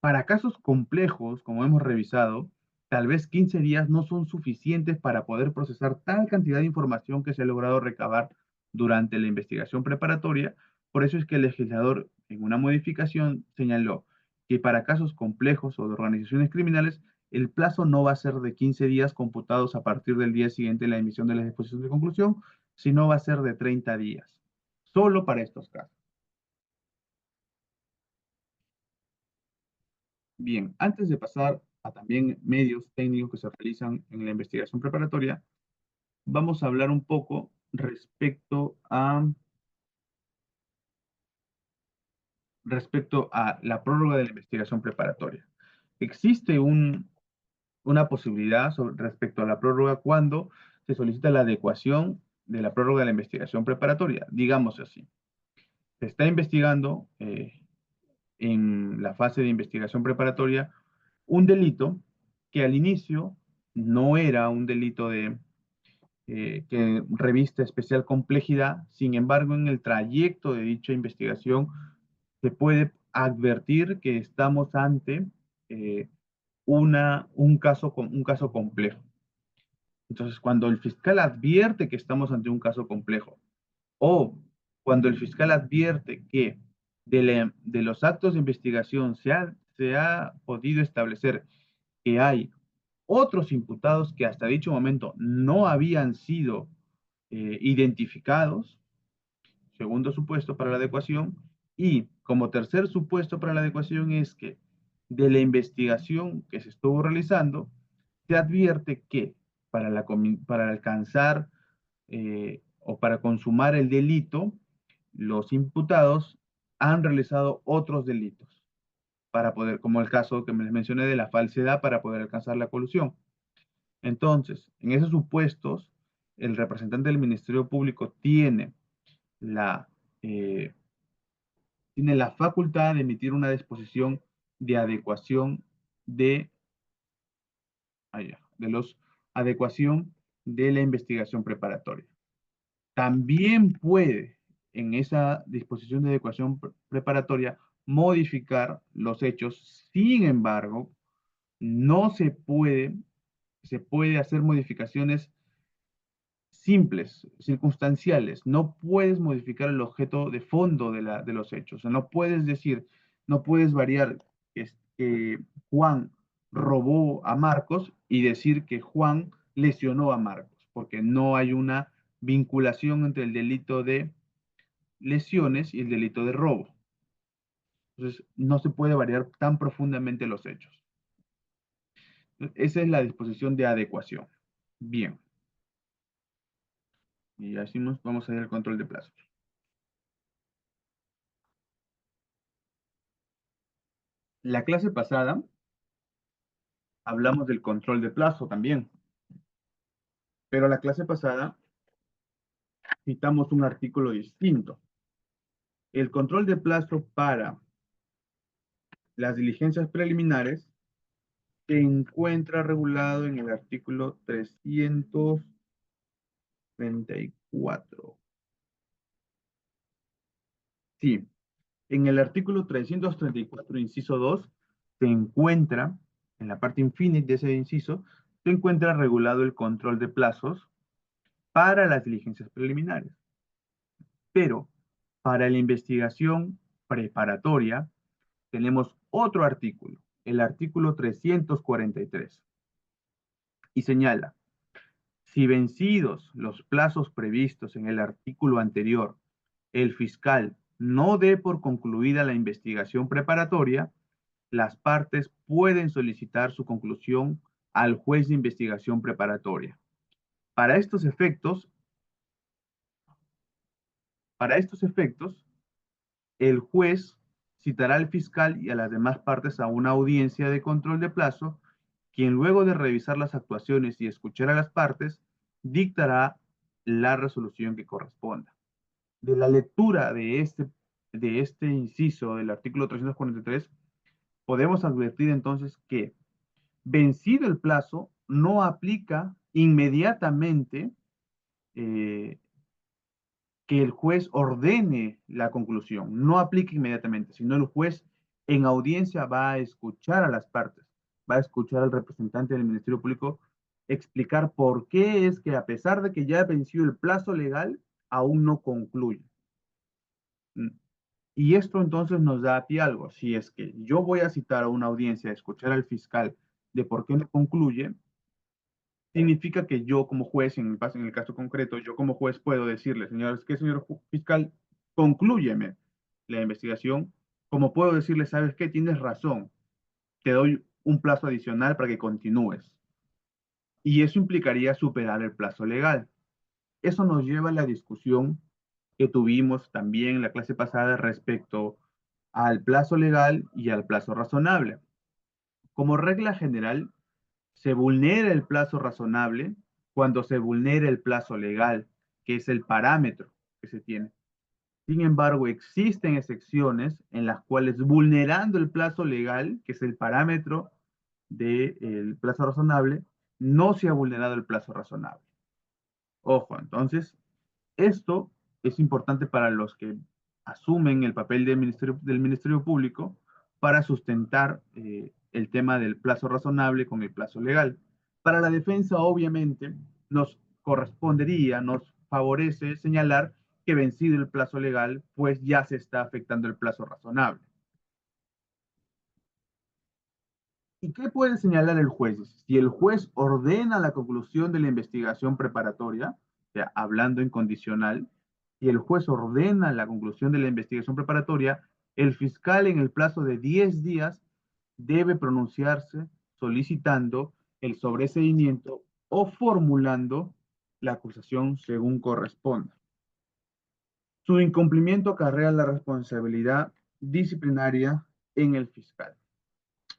para casos complejos, como hemos revisado, tal vez 15 días no son suficientes para poder procesar tal cantidad de información que se ha logrado recabar durante la investigación preparatoria. Por eso es que el legislador, en una modificación, señaló que para casos complejos o de organizaciones criminales, el plazo no va a ser de 15 días computados a partir del día siguiente de la emisión de la disposición de conclusión, sino va a ser de 30 días, solo para estos casos. Bien, antes de pasar a también medios técnicos que se realizan en la investigación preparatoria, vamos a hablar un poco respecto a la prórroga de la investigación preparatoria. Existe una posibilidad respecto a la prórroga cuando se solicita la adecuación de la prórroga de la investigación preparatoria, digamos así. Se está investigando en la fase de investigación preparatoria un delito que al inicio no era un delito que reviste especial complejidad. Sin embargo, en el trayecto de dicha investigación se puede advertir que estamos ante eh, un caso complejo. Entonces, cuando el fiscal advierte que estamos ante un caso complejo, o cuando el fiscal advierte que de los actos de investigación se ha podido establecer que hay otros imputados que hasta dicho momento no habían sido identificados, segundo supuesto para la adecuación, y como tercer supuesto para la adecuación es que de la investigación que se estuvo realizando, se advierte que para alcanzar o para consumar el delito, los imputados han realizado otros delitos para poder, como el caso que me mencioné de la falsedad, para poder alcanzar la colusión. Entonces, en esos supuestos, el representante del Ministerio Público la, eh, tiene la facultad de emitir una disposición de adecuación de, adecuación de la investigación preparatoria. También puede, en esa disposición de adecuación preparatoria, modificar los hechos. Sin embargo, no se puede hacer modificaciones simples, circunstanciales. No puedes modificar el objeto de fondo de los hechos. O sea, no puedes decir, no puedes variar que Juan robó a Marcos y decir que Juan lesionó a Marcos, porque no hay una vinculación entre el delito de lesiones y el delito de robo. Entonces, no se puede variar tan profundamente los hechos. Esa es la disposición de adecuación. Bien. Y así vamos a ver el control de plazos. La clase pasada hablamos del control de plazo también, pero la clase pasada citamos un artículo distinto. El control de plazo para las diligencias preliminares se encuentra regulado en el artículo 334. Sí, en el artículo 334, inciso 2, se encuentra, en la parte infinita de ese inciso, se encuentra regulado el control de plazos para las diligencias preliminares. Pero para la investigación preparatoria tenemos otro artículo, el artículo 343, y señala, Si vencidos los plazos previstos en el artículo anterior, el fiscal no dé por concluida la investigación preparatoria, las partes pueden solicitar su conclusión al juez de investigación preparatoria. Para estos efectos, para estos efectos, el juez citará al fiscal y a las demás partes a una audiencia de control de plazo, quien luego de revisar las actuaciones y escuchar a las partes, dictará la resolución que corresponda. De la lectura de este inciso del artículo 343, podemos advertir entonces que, vencido el plazo, no aplica inmediatamente eh, que el juez ordene la conclusión, no aplica inmediatamente, sino el juez en audiencia va a escuchar a las partes, va a escuchar al representante del Ministerio Público explicar por qué es que a pesar de que ya venció el plazo legal, aún no concluye. Y esto entonces nos da a ti algo. Si es que yo voy a citar a una audiencia a escuchar al fiscal de por qué no concluye, significa que yo como juez, en el caso concreto, yo como juez puedo decirle, señor, es que señor fiscal, conclúyeme la investigación, como puedo decirle, sabes qué, tienes razón, te doy un plazo adicional para que continúes. Y eso implicaría superar el plazo legal. Eso nos lleva a la discusión que tuvimos también en la clase pasada respecto al plazo legal y al plazo razonable. Como regla general, se vulnera el plazo razonable cuando se vulnera el plazo legal, que es el parámetro que se tiene. Sin embargo, existen excepciones en las cuales vulnerando el plazo legal, que es el parámetro del plazo razonable, no se ha vulnerado el plazo razonable. Ojo, entonces, esto es importante para los que asumen el papel del Ministerio Público para sustentar el tema del plazo razonable con el plazo legal. Para la defensa, obviamente, nos correspondería, nos favorece señalar que vencido el plazo legal, pues ya se está afectando el plazo razonable. ¿Y qué puede señalar el juez? Si el juez ordena la conclusión de la investigación preparatoria, o sea, hablando en condicional, si el juez ordena la conclusión de la investigación preparatoria, el fiscal en el plazo de 10 días debe pronunciarse solicitando el sobreseimiento o formulando la acusación según corresponda. Su incumplimiento acarrea la responsabilidad disciplinaria en el fiscal.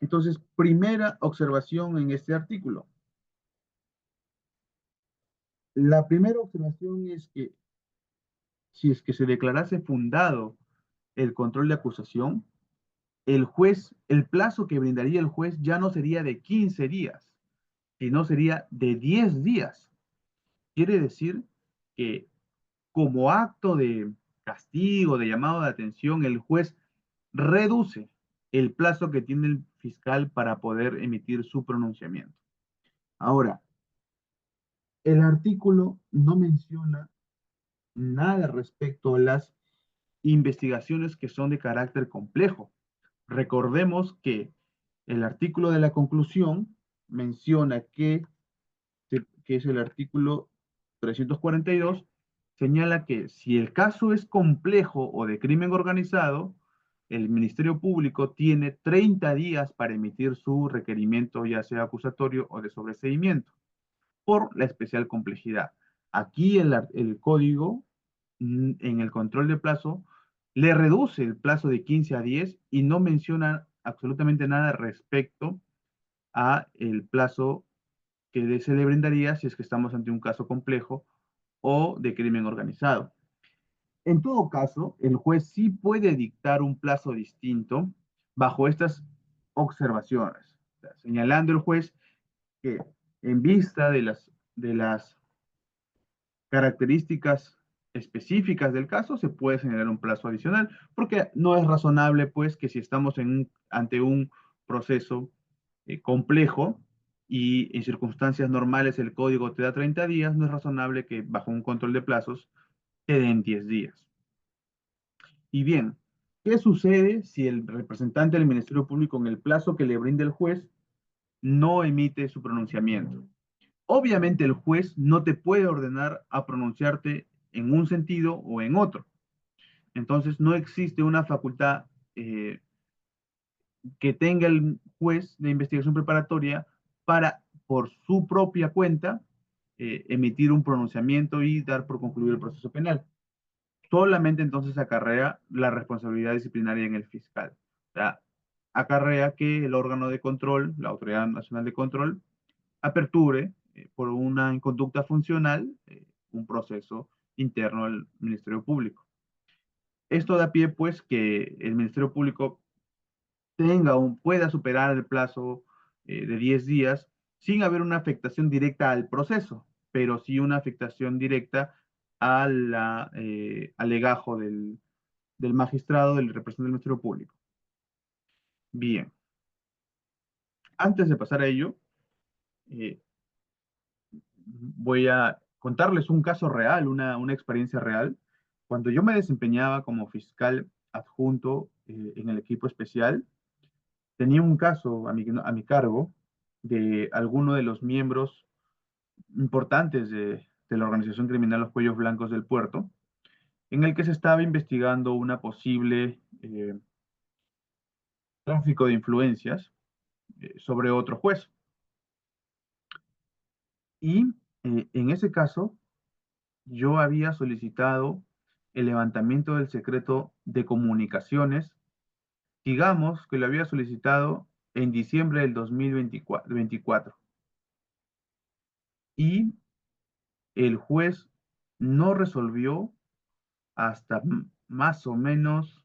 Entonces, primera observación en este artículo. La primera observación es que si es que se declarase fundado el control de acusación, el juez, el plazo que brindaría el juez ya no sería de 15 días, sino sería de 10 días. Quiere decir que como acto de castigo, de llamado de atención, el juez reduce el plazo que tiene el fiscal para poder emitir su pronunciamiento. Ahora, el artículo no menciona nada respecto a las investigaciones que son de carácter complejo. Recordemos que el artículo de la conclusión menciona que es el artículo 342, señala que si el caso es complejo o de crimen organizado, el Ministerio Público tiene 30 días para emitir su requerimiento, ya sea acusatorio o de sobreseimiento, por la especial complejidad. Aquí el código, en el control de plazo, le reduce el plazo de 15 a 10 y no menciona absolutamente nada respecto a el plazo que se le brindaría si es que estamos ante un caso complejo o de crimen organizado. En todo caso, el juez sí puede dictar un plazo distinto bajo estas observaciones, o sea, señalando el juez que en vista de las características específicas del caso, se puede señalar un plazo adicional, porque no es razonable, pues, que si estamos ante un proceso complejo y en circunstancias normales el código te da 30 días, no es razonable que bajo un control de plazos te den 10 días. Y bien, ¿qué sucede si el representante del Ministerio Público en el plazo que le brinda el juez no emite su pronunciamiento? Obviamente el juez no te puede ordenar a pronunciarte en un sentido o en otro. Entonces no existe una facultad eh, que tenga el juez de investigación preparatoria para, por su propia cuenta, emitir un pronunciamiento y dar por concluido el proceso penal. Solamente entonces acarrea la responsabilidad disciplinaria en el fiscal. O sea, acarrea que el órgano de control, la Autoridad Nacional de Control, aperture por una inconducta funcional un proceso interno al Ministerio Público. Esto da pie, pues, que el Ministerio Público pueda superar el plazo de 10 días sin haber una afectación directa al proceso, pero sí una afectación directa al legajo del magistrado, del representante del Ministerio Público. Bien, antes de pasar a ello, eh, voy a contarles un caso real, una experiencia real. Cuando yo me desempeñaba como fiscal adjunto en el equipo especial, tenía un caso a mi cargo de alguno de los miembros importantes de la organización criminal Los Cuellos Blancos del Puerto, en el que se estaba investigando una posible tráfico de influencias sobre otro juez. Y en ese caso, yo había solicitado el levantamiento del secreto de comunicaciones, digamos que lo había solicitado en diciembre del 2024. Y el juez no resolvió hasta más o menos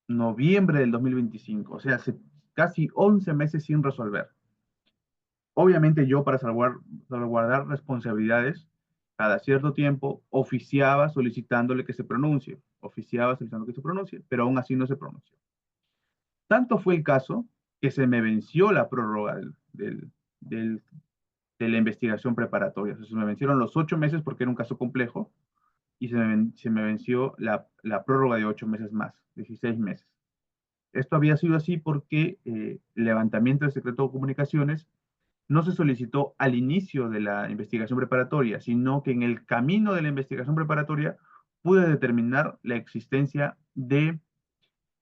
noviembre del 2025, o sea, hace casi 11 meses sin resolver. Obviamente yo para salvaguardar responsabilidades, cada cierto tiempo oficiaba solicitándole que se pronuncie, oficiaba solicitando que se pronuncie, pero aún así no se pronunció. Tanto fue el caso que se me venció la prórroga del- de la investigación preparatoria. O sea, se me vencieron los 8 meses porque era un caso complejo y se me venció la prórroga de 8 meses más, 16 meses. Esto había sido así porque el levantamiento del secreto de comunicaciones no se solicitó al inicio de la investigación preparatoria, sino que en el camino de la investigación preparatoria pude determinar la existencia de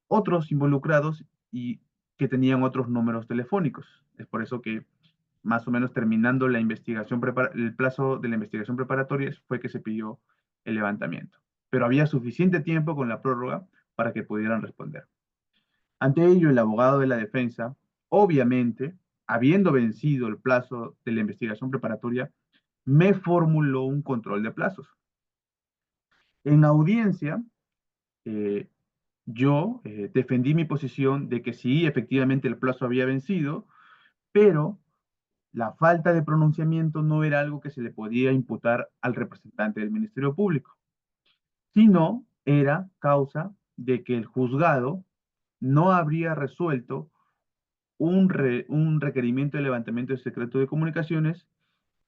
otros involucrados y que tenían otros números telefónicos. Es por eso que más o menos terminando la investigación, el plazo de la investigación preparatoria fue que se pidió el levantamiento. Pero había suficiente tiempo con la prórroga para que pudieran responder. Ante ello, el abogado de la defensa, obviamente, habiendo vencido el plazo de la investigación preparatoria, me formuló un control de plazos. En audiencia, eh, yo defendí mi posición de que sí, efectivamente el plazo había vencido, pero la falta de pronunciamiento no era algo que se le podía imputar al representante del Ministerio Público, sino era causa de que el juzgado no habría resuelto un requerimiento de levantamiento de secreto de comunicaciones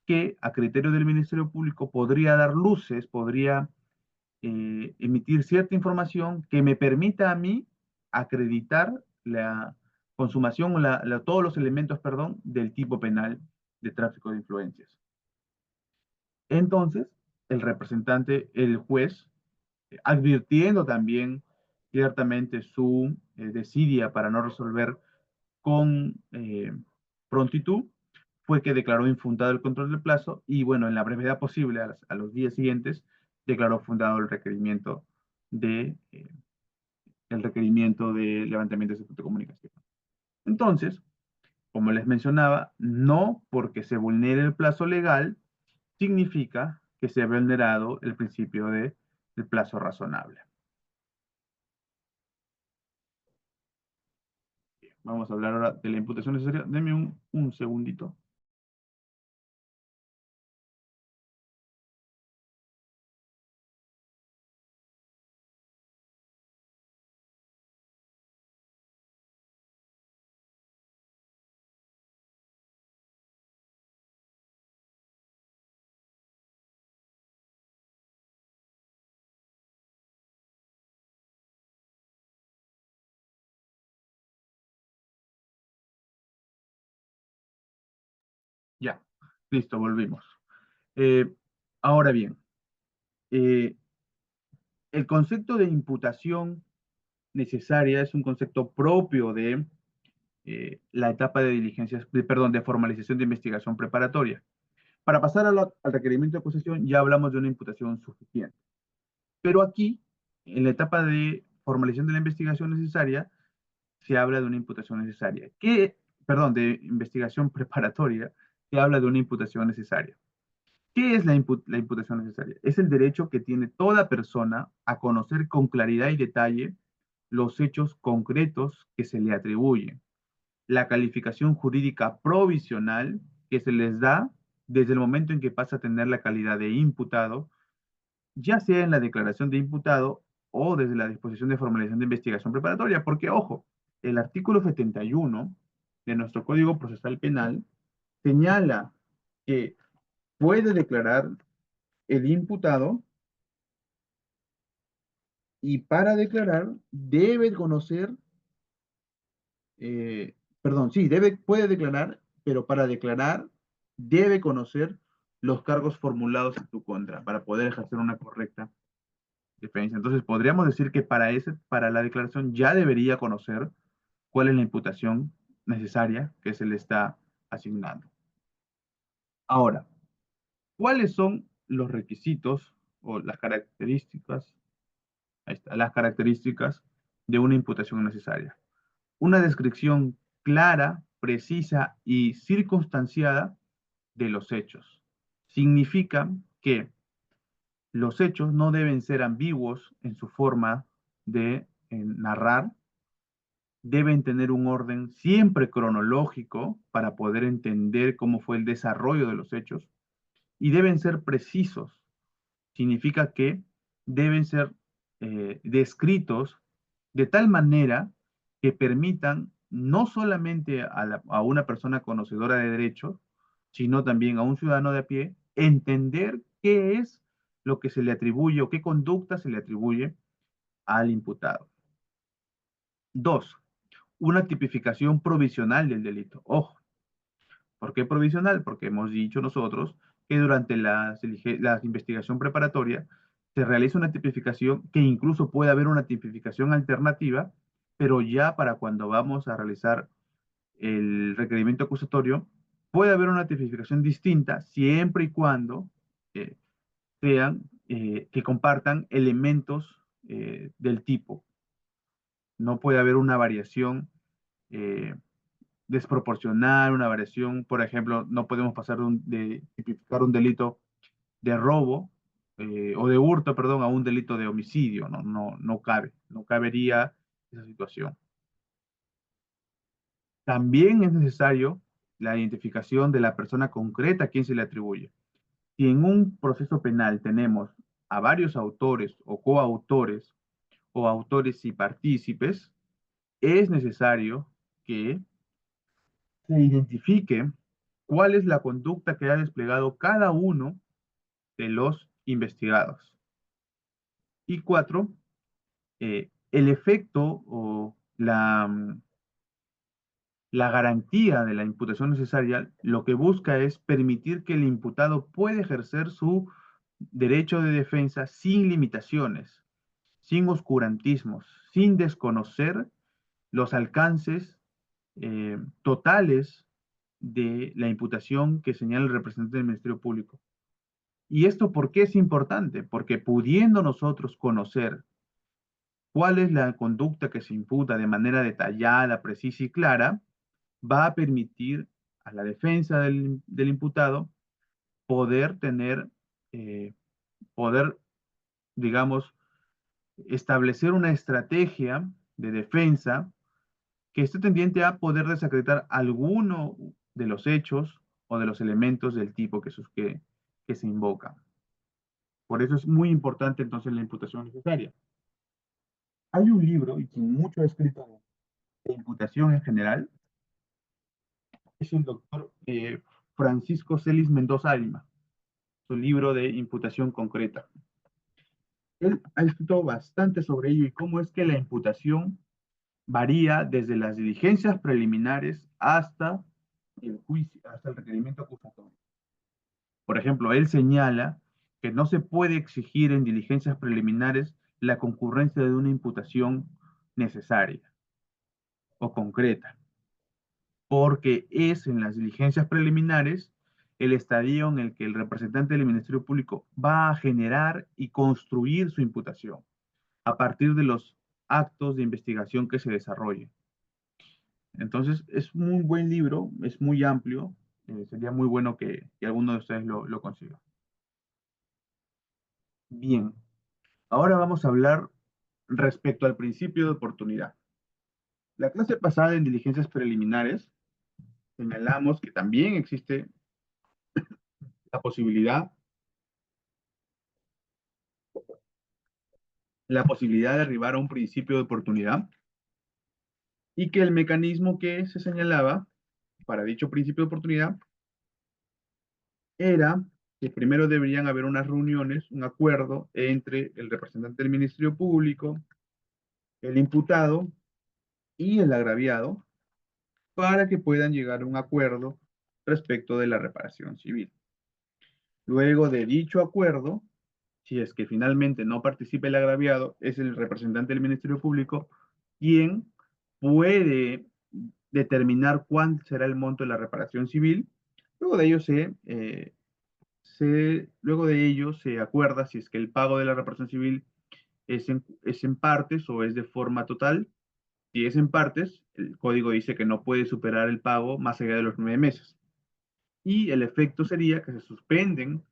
que a criterio del Ministerio Público podría dar luces, podría emitir cierta información que me permita a mí acreditar la consumación o todos los elementos, perdón, del tipo penal de tráfico de influencias. Entonces, el juez, advirtiendo también ciertamente su desidia para no resolver con prontitud, fue que declaró infundado el control del plazo y, bueno, en la brevedad posible, a los días siguientes, declaró fundado el requerimiento de levantamiento de secreto de comunicación. Entonces, como les mencionaba, no porque se vulnere el plazo legal, significa que se ha vulnerado el principio del plazo razonable. Vamos a hablar ahora de la imputación necesaria. Deme un segundito. Ya, listo, volvimos. Eh, Ahora bien, eh, el concepto de imputación necesaria es un concepto propio de la etapa de diligencias, perdón, de formalización de investigación preparatoria. Para pasar al requerimiento de acusación ya hablamos de una imputación suficiente. Pero aquí, en la etapa de formalización de la investigación necesaria, se habla de una imputación necesaria. Perdón, de investigación preparatoria, se habla de una imputación necesaria. ¿Qué es la imputación necesaria? Es el derecho que tiene toda persona a conocer con claridad y detalle los hechos concretos que se le atribuyen, la calificación jurídica provisional que se les da desde el momento en que pasa a tener la calidad de imputado, ya sea en la declaración de imputado o desde la disposición de formalización de investigación preparatoria, porque ojo, el artículo 71 de nuestro Código Procesal Penal señala que puede declarar el imputado y para declarar debe conocer, perdón, sí, puede declarar, pero para declarar debe conocer los cargos formulados en tu contra para poder ejercer una correcta defensa. Entonces, podríamos decir que para la declaración ya debería conocer cuál es la imputación necesaria que se le está asignando. Ahora, ¿cuáles son los requisitos o las características? Ahí está, las características de una imputación necesaria. Una descripción clara, precisa y circunstanciada de los hechos. Significa que los hechos no deben ser ambiguos en su forma de narrar, deben tener un orden siempre cronológico para poder entender cómo fue el desarrollo de los hechos y deben ser precisos. Significa que deben ser descritos de tal manera que permitan no solamente a una persona conocedora de derecho, sino también a un ciudadano de a pie, entender qué es lo que se le atribuye o qué conducta se le atribuye al imputado. Dos, una tipificación provisional del delito. Ojo, ¿por qué provisional? Porque hemos dicho nosotros que durante la investigación preparatoria se realiza una tipificación que incluso puede haber una tipificación alternativa, pero ya para cuando vamos a realizar el requerimiento acusatorio, puede haber una tipificación distinta siempre y cuando eh, que compartan elementos del tipo. No puede haber una variación eh, desproporcional, una variación, por ejemplo, no podemos pasar de tipificar un delito de robo o de hurto, perdón, a un delito de homicidio, no cabe, no cabería esa situación. También es necesario la identificación de la persona concreta a quien se le atribuye. Si en un proceso penal tenemos a varios autores o coautores o autores y partícipes, es necesario que se identifique cuál es la conducta que ha desplegado cada uno de los investigados. Y cuatro, el efecto o la garantía de la imputación necesaria lo que busca es permitir que el imputado pueda ejercer su derecho de defensa sin limitaciones, sin oscurantismos, sin desconocer los alcances totales de la imputación que señala el representante del Ministerio Público. ¿Y esto por qué es importante? Porque pudiendo nosotros conocer cuál es la conducta que se imputa de manera detallada, precisa y clara, va a permitir a la defensa del imputado poder tener, eh, poder, digamos, establecer una estrategia de defensa que esté tendiente a poder desacreditar alguno de los hechos o de los elementos del tipo que se invoca. Por eso es muy importante entonces la imputación necesaria. Hay un libro, y quien mucho ha escrito de imputación en general, es el doctor Francisco Celis Mendoza Alma, su libro de imputación concreta. Él ha escrito bastante sobre ello y cómo es que la imputación varía desde las diligencias preliminares hasta el juicio, hasta el requerimiento acusatorio. Por ejemplo, él señala que no se puede exigir en diligencias preliminares la concurrencia de una imputación necesaria o concreta, porque es en las diligencias preliminares el estadio en el que el representante del Ministerio Público va a generar y construir su imputación a partir de los actos de investigación que se desarrollen. Entonces, es un muy buen libro, es muy amplio, sería muy bueno que alguno de ustedes lo consiga. Bien, ahora vamos a hablar respecto al principio de oportunidad. La clase pasada en diligencias preliminares señalamos que también existe la posibilidad, la posibilidad de arribar a un principio de oportunidad y que el mecanismo que se señalaba para dicho principio de oportunidad era que primero deberían haber unas reuniones, un acuerdo entre el representante del Ministerio Público, el imputado y el agraviado para que puedan llegar a un acuerdo respecto de la reparación civil. Luego de dicho acuerdo, si es que finalmente no participa el agraviado, es el representante del Ministerio Público quien puede determinar cuál será el monto de la reparación civil. Luego de ello luego de ello se acuerda si es que el pago de la reparación civil es en partes o es de forma total. Si es en partes, el código dice que no puede superar el pago más allá de los 9 meses. Y el efecto sería que se suspenden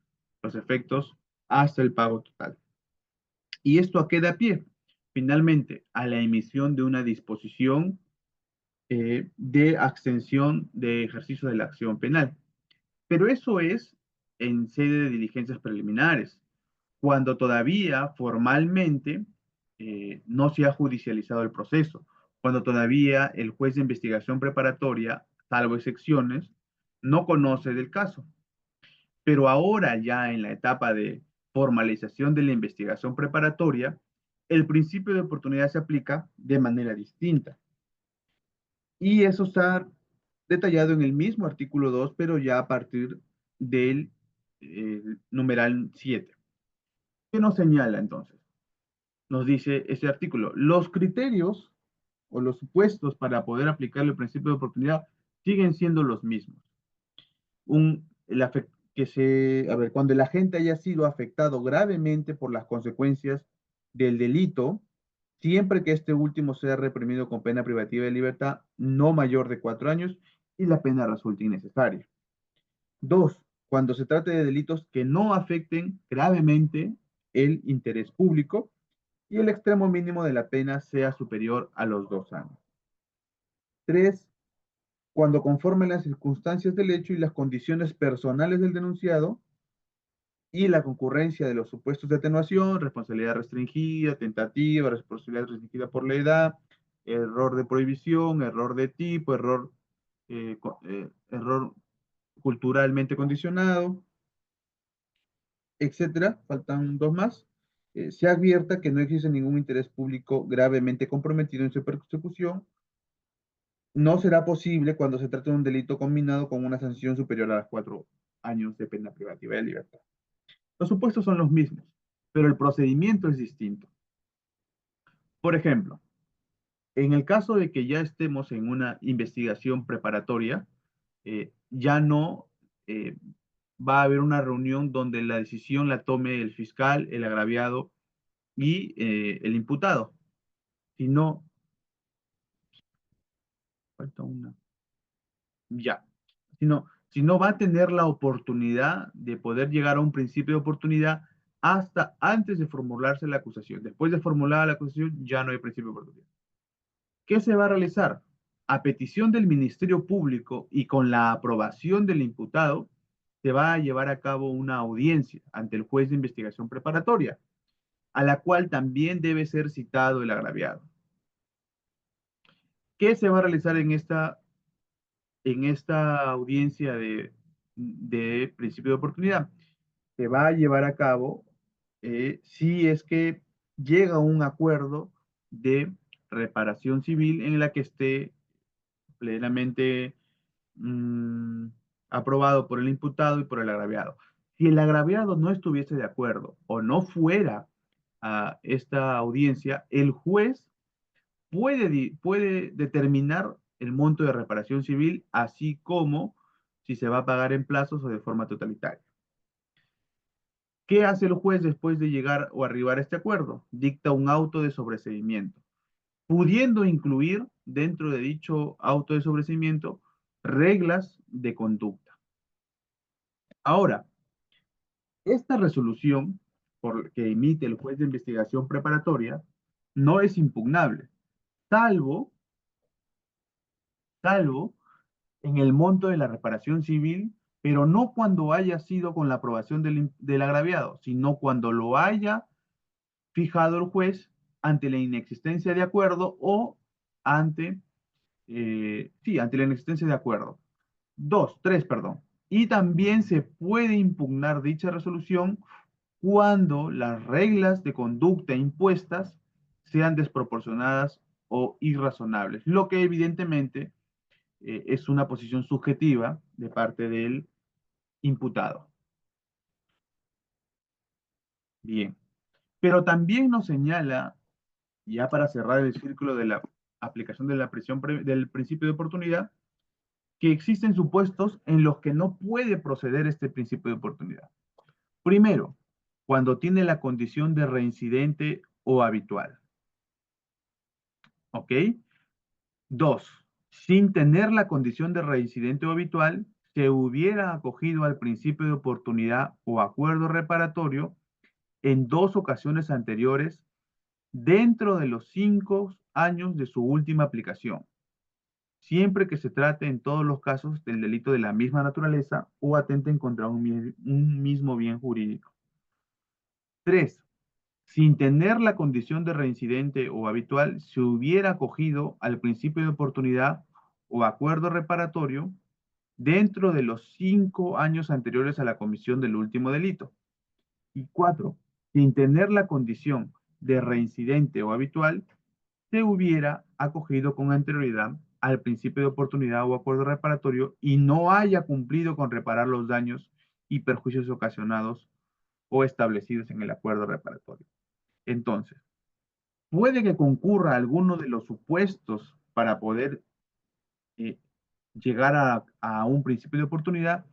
los efectos hasta el pago total. ¿Y esto a qué da pie? Finalmente, a la emisión de una disposición de extensión de ejercicio de la acción penal. Pero eso es en sede de diligencias preliminares, cuando todavía formalmente no se ha judicializado el proceso, cuando todavía el juez de investigación preparatoria, salvo excepciones, no conoce del caso. Pero ahora ya en la etapa de formalización de la investigación preparatoria, el principio de oportunidad se aplica de manera distinta. Y eso está detallado en el mismo artículo 2, pero ya a partir del numeral 7. ¿Qué nos señala entonces? Nos dice ese artículo, los criterios o los supuestos para poder aplicar el principio de oportunidad siguen siendo los mismos. Cuando el agente haya sido afectado gravemente por las consecuencias del delito, siempre que este último sea reprimido con pena privativa de libertad no mayor de 4 años y la pena resulte innecesaria. Dos, cuando se trate de delitos que no afecten gravemente el interés público y el extremo mínimo de la pena sea superior a los 2 años. Tres, cuando conforme las circunstancias del hecho y las condiciones personales del denunciado y la concurrencia de los supuestos de atenuación, responsabilidad restringida, tentativa, responsabilidad restringida por la edad, error de prohibición, error de tipo, error culturalmente condicionado, etcétera, faltan dos más, se advierta que no existe ningún interés público gravemente comprometido en su persecución, no será posible cuando se trate de un delito combinado con una sanción superior a los 4 años de pena privativa de libertad. Los supuestos son los mismos, pero el procedimiento es distinto. Por ejemplo, en el caso de que ya estemos en una investigación preparatoria, ya no va a haber una reunión donde la decisión la tome el fiscal, el agraviado y el imputado, sino, falta una, ya, sino va a tener la oportunidad de poder llegar a un principio de oportunidad hasta antes de formularse la acusación. Después de formular la acusación ya no hay principio de oportunidad. ¿Qué se va a realizar? A petición del Ministerio Público y con la aprobación del imputado, se va a llevar a cabo una audiencia ante el juez de investigación preparatoria, a la cual también debe ser citado el agraviado. ¿Qué se va a realizar en esta audiencia de principio de oportunidad? Se va a llevar a cabo si es que llega a un acuerdo de reparación civil en la que esté plenamente mm, aprobado por el imputado y por el agraviado. Si el agraviado no estuviese de acuerdo o no fuera a esta audiencia, el juez puede determinar el monto de reparación civil, así como si se va a pagar en plazos o de forma totalitaria. ¿Qué hace el juez después de llegar o arribar a este acuerdo? Dicta un auto de sobreseimiento, pudiendo incluir dentro de dicho auto de sobreseimiento reglas de conducta. Ahora, esta resolución que emite el juez de investigación preparatoria no es impugnable, salvo, salvo en el monto de la reparación civil, pero no cuando haya sido con la aprobación del agraviado, sino cuando lo haya fijado el juez ante la inexistencia de acuerdo o ante, sí, ante la inexistencia de acuerdo. Tres, perdón. Y también se puede impugnar dicha resolución cuando las reglas de conducta impuestas sean desproporcionadas o irrazonables, lo que evidentemente es una posición subjetiva de parte del imputado. Bien, pero también nos señala, ya para cerrar el círculo de la aplicación de la del principio de oportunidad, que existen supuestos en los que no puede proceder este principio de oportunidad. Primero, cuando tiene la condición de reincidente o habitual. ¿Ok? Dos, sin tener la condición de reincidente o habitual, se hubiera acogido al principio de oportunidad o acuerdo reparatorio en dos ocasiones anteriores dentro de los 5 años de su última aplicación, siempre que se trate en todos los casos del delito de la misma naturaleza o atenten contra un mismo bien jurídico. Tres, sin tener la condición de reincidente o habitual, se hubiera acogido al principio de oportunidad o acuerdo reparatorio dentro de los 5 años anteriores a la comisión del último delito. Y cuatro, sin tener la condición de reincidente o habitual, se hubiera acogido con anterioridad al principio de oportunidad o acuerdo reparatorio y no haya cumplido con reparar los daños y perjuicios ocasionados o establecidos en el acuerdo reparatorio. Entonces, puede que concurra alguno de los supuestos para poder eh, llegar a un principio de oportunidad.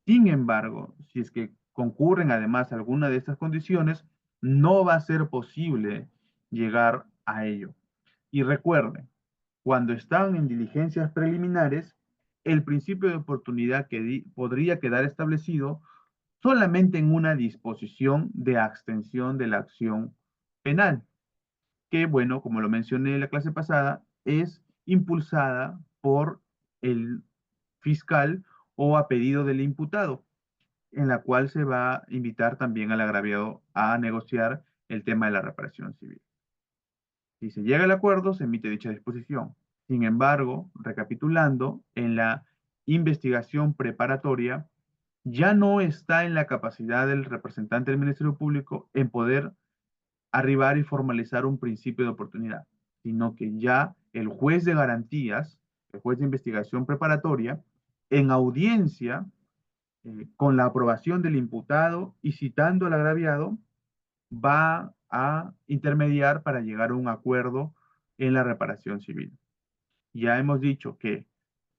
Sin embargo, si es que concurren además alguna de estas condiciones, no va a ser posible llegar a ello. Y recuerden, cuando están en diligencias preliminares, el principio de oportunidad podría quedar establecido solamente en una disposición de abstención de la acción penal, que, bueno, como lo mencioné en la clase pasada, es impulsada por el fiscal o a pedido del imputado, en la cual se va a invitar también al agraviado a negociar el tema de la reparación civil. Si se llega al acuerdo, se emite dicha disposición. Sin embargo, recapitulando, en la investigación preparatoria, ya no está en la capacidad del representante del Ministerio Público en poder arribar y formalizar un principio de oportunidad, sino que ya el juez de garantías, el juez de investigación preparatoria, en audiencia, con la aprobación del imputado y citando al agraviado, va a intermediar para llegar a un acuerdo en la reparación civil. Ya hemos dicho que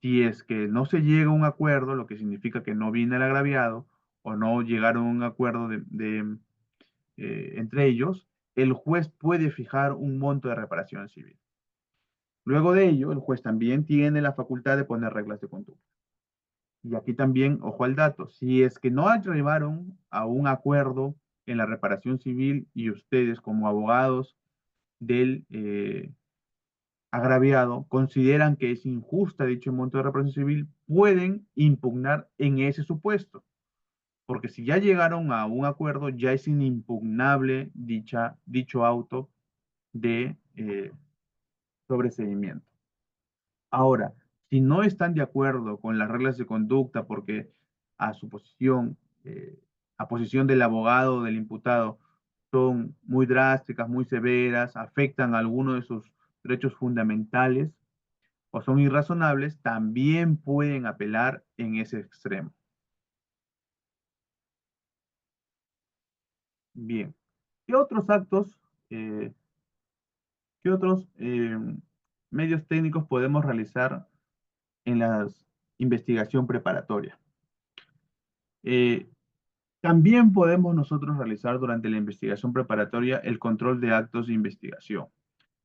si es que no se llega a un acuerdo, lo que significa que no viene el agraviado o no llegaron a un acuerdo entre ellos, el juez puede fijar un monto de reparación civil. Luego de ello, el juez también tiene la facultad de poner reglas de conducta. Y aquí también, ojo al dato, si es que no arribaron a un acuerdo en la reparación civil y ustedes como abogados del agraviado consideran que es injusta dicho monto de reparación civil, pueden impugnar en ese supuesto, porque si ya llegaron a un acuerdo, ya es inimpugnable dicho auto de sobreseimiento. Ahora, si no están de acuerdo con las reglas de conducta porque a su posición, a posición del abogado o del imputado, son muy drásticas, muy severas, afectan a alguno de sus derechos fundamentales, o son irrazonables, también pueden apelar en ese extremo. Bien. ¿Qué otros actos, eh, qué otros medios técnicos podemos realizar en la investigación preparatoria? Eh, También podemos nosotros realizar durante la investigación preparatoria el control de actos de investigación.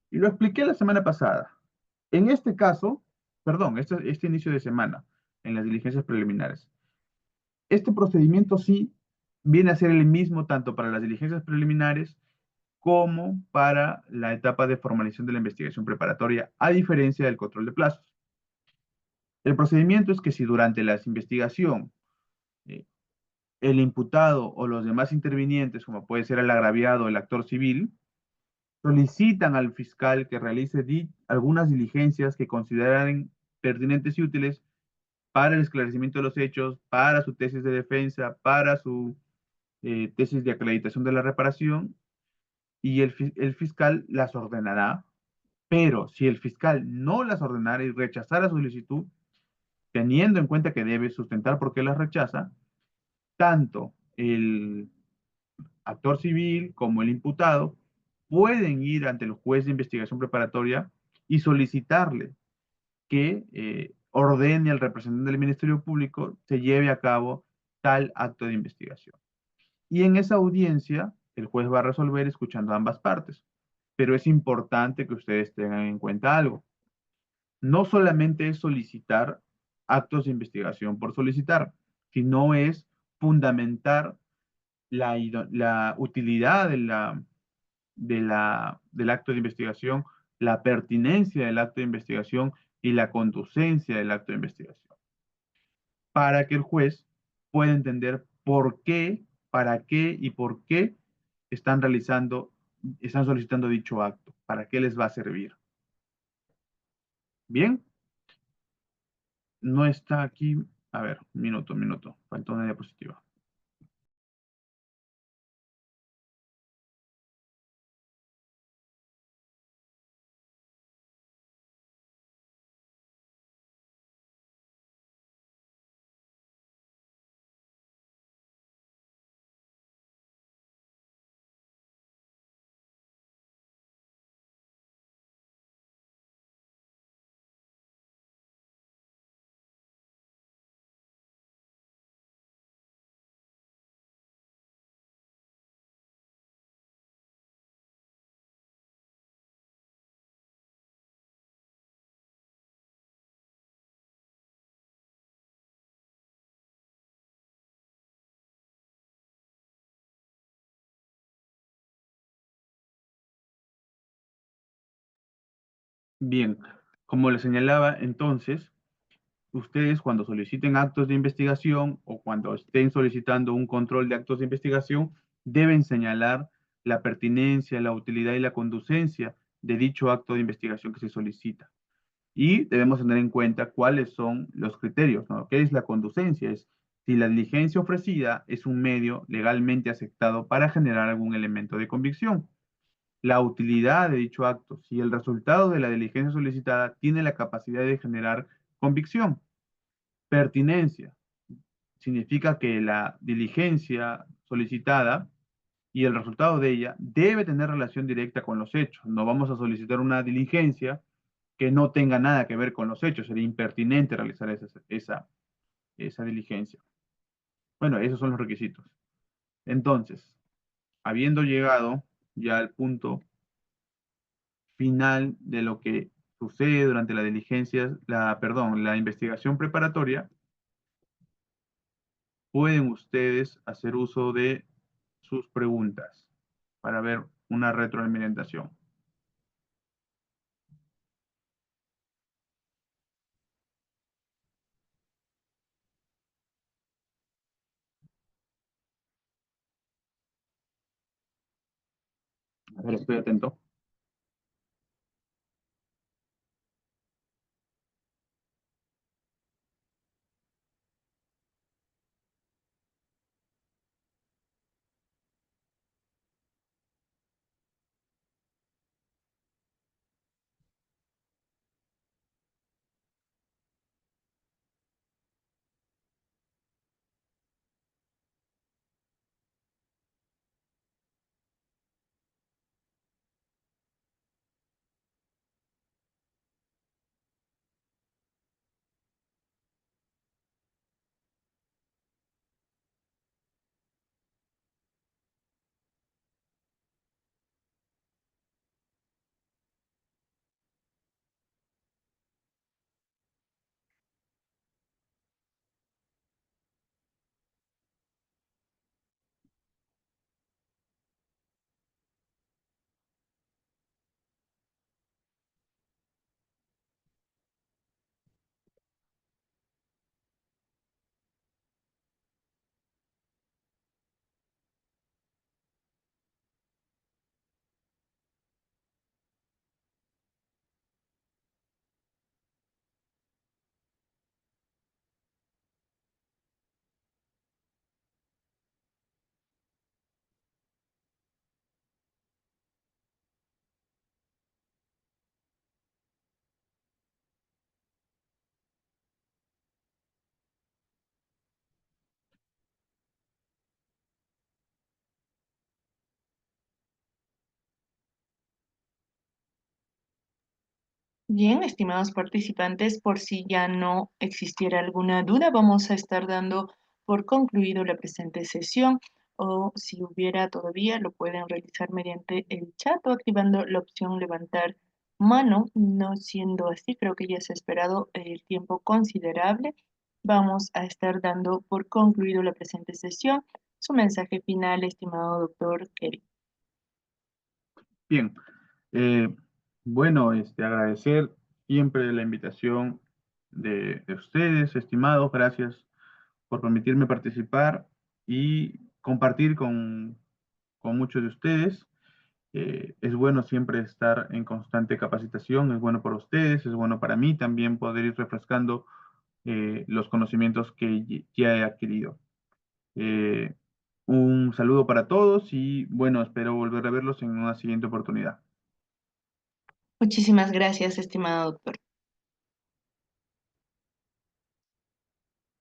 Y lo expliqué la semana pasada. En este caso, perdón, este inicio de semana, en las diligencias preliminares. Este procedimiento sí viene a ser el mismo tanto para las diligencias preliminares como para la etapa de formalización de la investigación preparatoria, a diferencia del control de plazos. El procedimiento es que si durante la investigación eh, el imputado o los demás intervinientes, como puede ser el agraviado o el actor civil, solicitan al fiscal que realice algunas diligencias que consideren pertinentes y útiles para el esclarecimiento de los hechos, para su tesis de defensa, para su tesis de acreditación de la reparación, y el fiscal las ordenará, pero si el fiscal no las ordenara y rechazara su solicitud, teniendo en cuenta que debe sustentar por qué las rechaza, tanto el actor civil como el imputado pueden ir ante el juez de investigación preparatoria y solicitarle que ordene al representante del Ministerio Público se lleve a cabo tal acto de investigación. Y en esa audiencia, el juez va a resolver escuchando a ambas partes. Pero es importante que ustedes tengan en cuenta algo. No solamente es solicitar actos de investigación por solicitar, sino es fundamentar la utilidad del acto de investigación, la pertinencia del acto de investigación y la conducencia del acto de investigación, para que el juez pueda entender por qué, para qué y por qué están están solicitando dicho acto, para qué les va a servir. Bien, no está aquí. A ver, un minuto, falta una diapositiva. Bien, como les señalaba, entonces, ustedes cuando soliciten actos de investigación o cuando estén solicitando un control de actos de investigación, deben señalar la pertinencia, la utilidad y la conducencia de dicho acto de investigación que se solicita. Y debemos tener en cuenta cuáles son los criterios, ¿no? ¿Qué es la conducencia? Es si la diligencia ofrecida es un medio legalmente aceptado para generar algún elemento de convicción. La utilidad de dicho acto, si el resultado de la diligencia solicitada tiene la capacidad de generar convicción. Pertinencia significa que la diligencia solicitada y el resultado de ella debe tener relación directa con los hechos. No vamos a solicitar una diligencia que no tenga nada que ver con los hechos. Sería impertinente realizar esa diligencia. Bueno, esos son los requisitos. Entonces, habiendo llegado ya al punto final de lo que sucede durante la diligencia, perdón, la investigación preparatoria, pueden ustedes hacer uso de sus preguntas para ver una retroalimentación. A ver, estoy atento. Bien, estimados participantes, por si ya no existiera alguna duda, vamos a estar dando por concluido la presente sesión o si hubiera todavía, lo pueden realizar mediante el chat o activando la opción levantar mano. No siendo así, creo que ya se ha esperado el tiempo considerable. Vamos a estar dando por concluido la presente sesión. Su mensaje final, estimado doctor Kelly. Bien, eh, bueno, agradecer siempre la invitación de ustedes, estimados, gracias por permitirme participar y compartir con muchos de ustedes. Es bueno siempre estar en constante capacitación, es bueno para ustedes, es bueno para mí también poder ir refrescando los conocimientos que ya he adquirido. Eh, un saludo para todos y bueno, espero volver a verlos en una siguiente oportunidad. Muchísimas gracias, estimado doctor.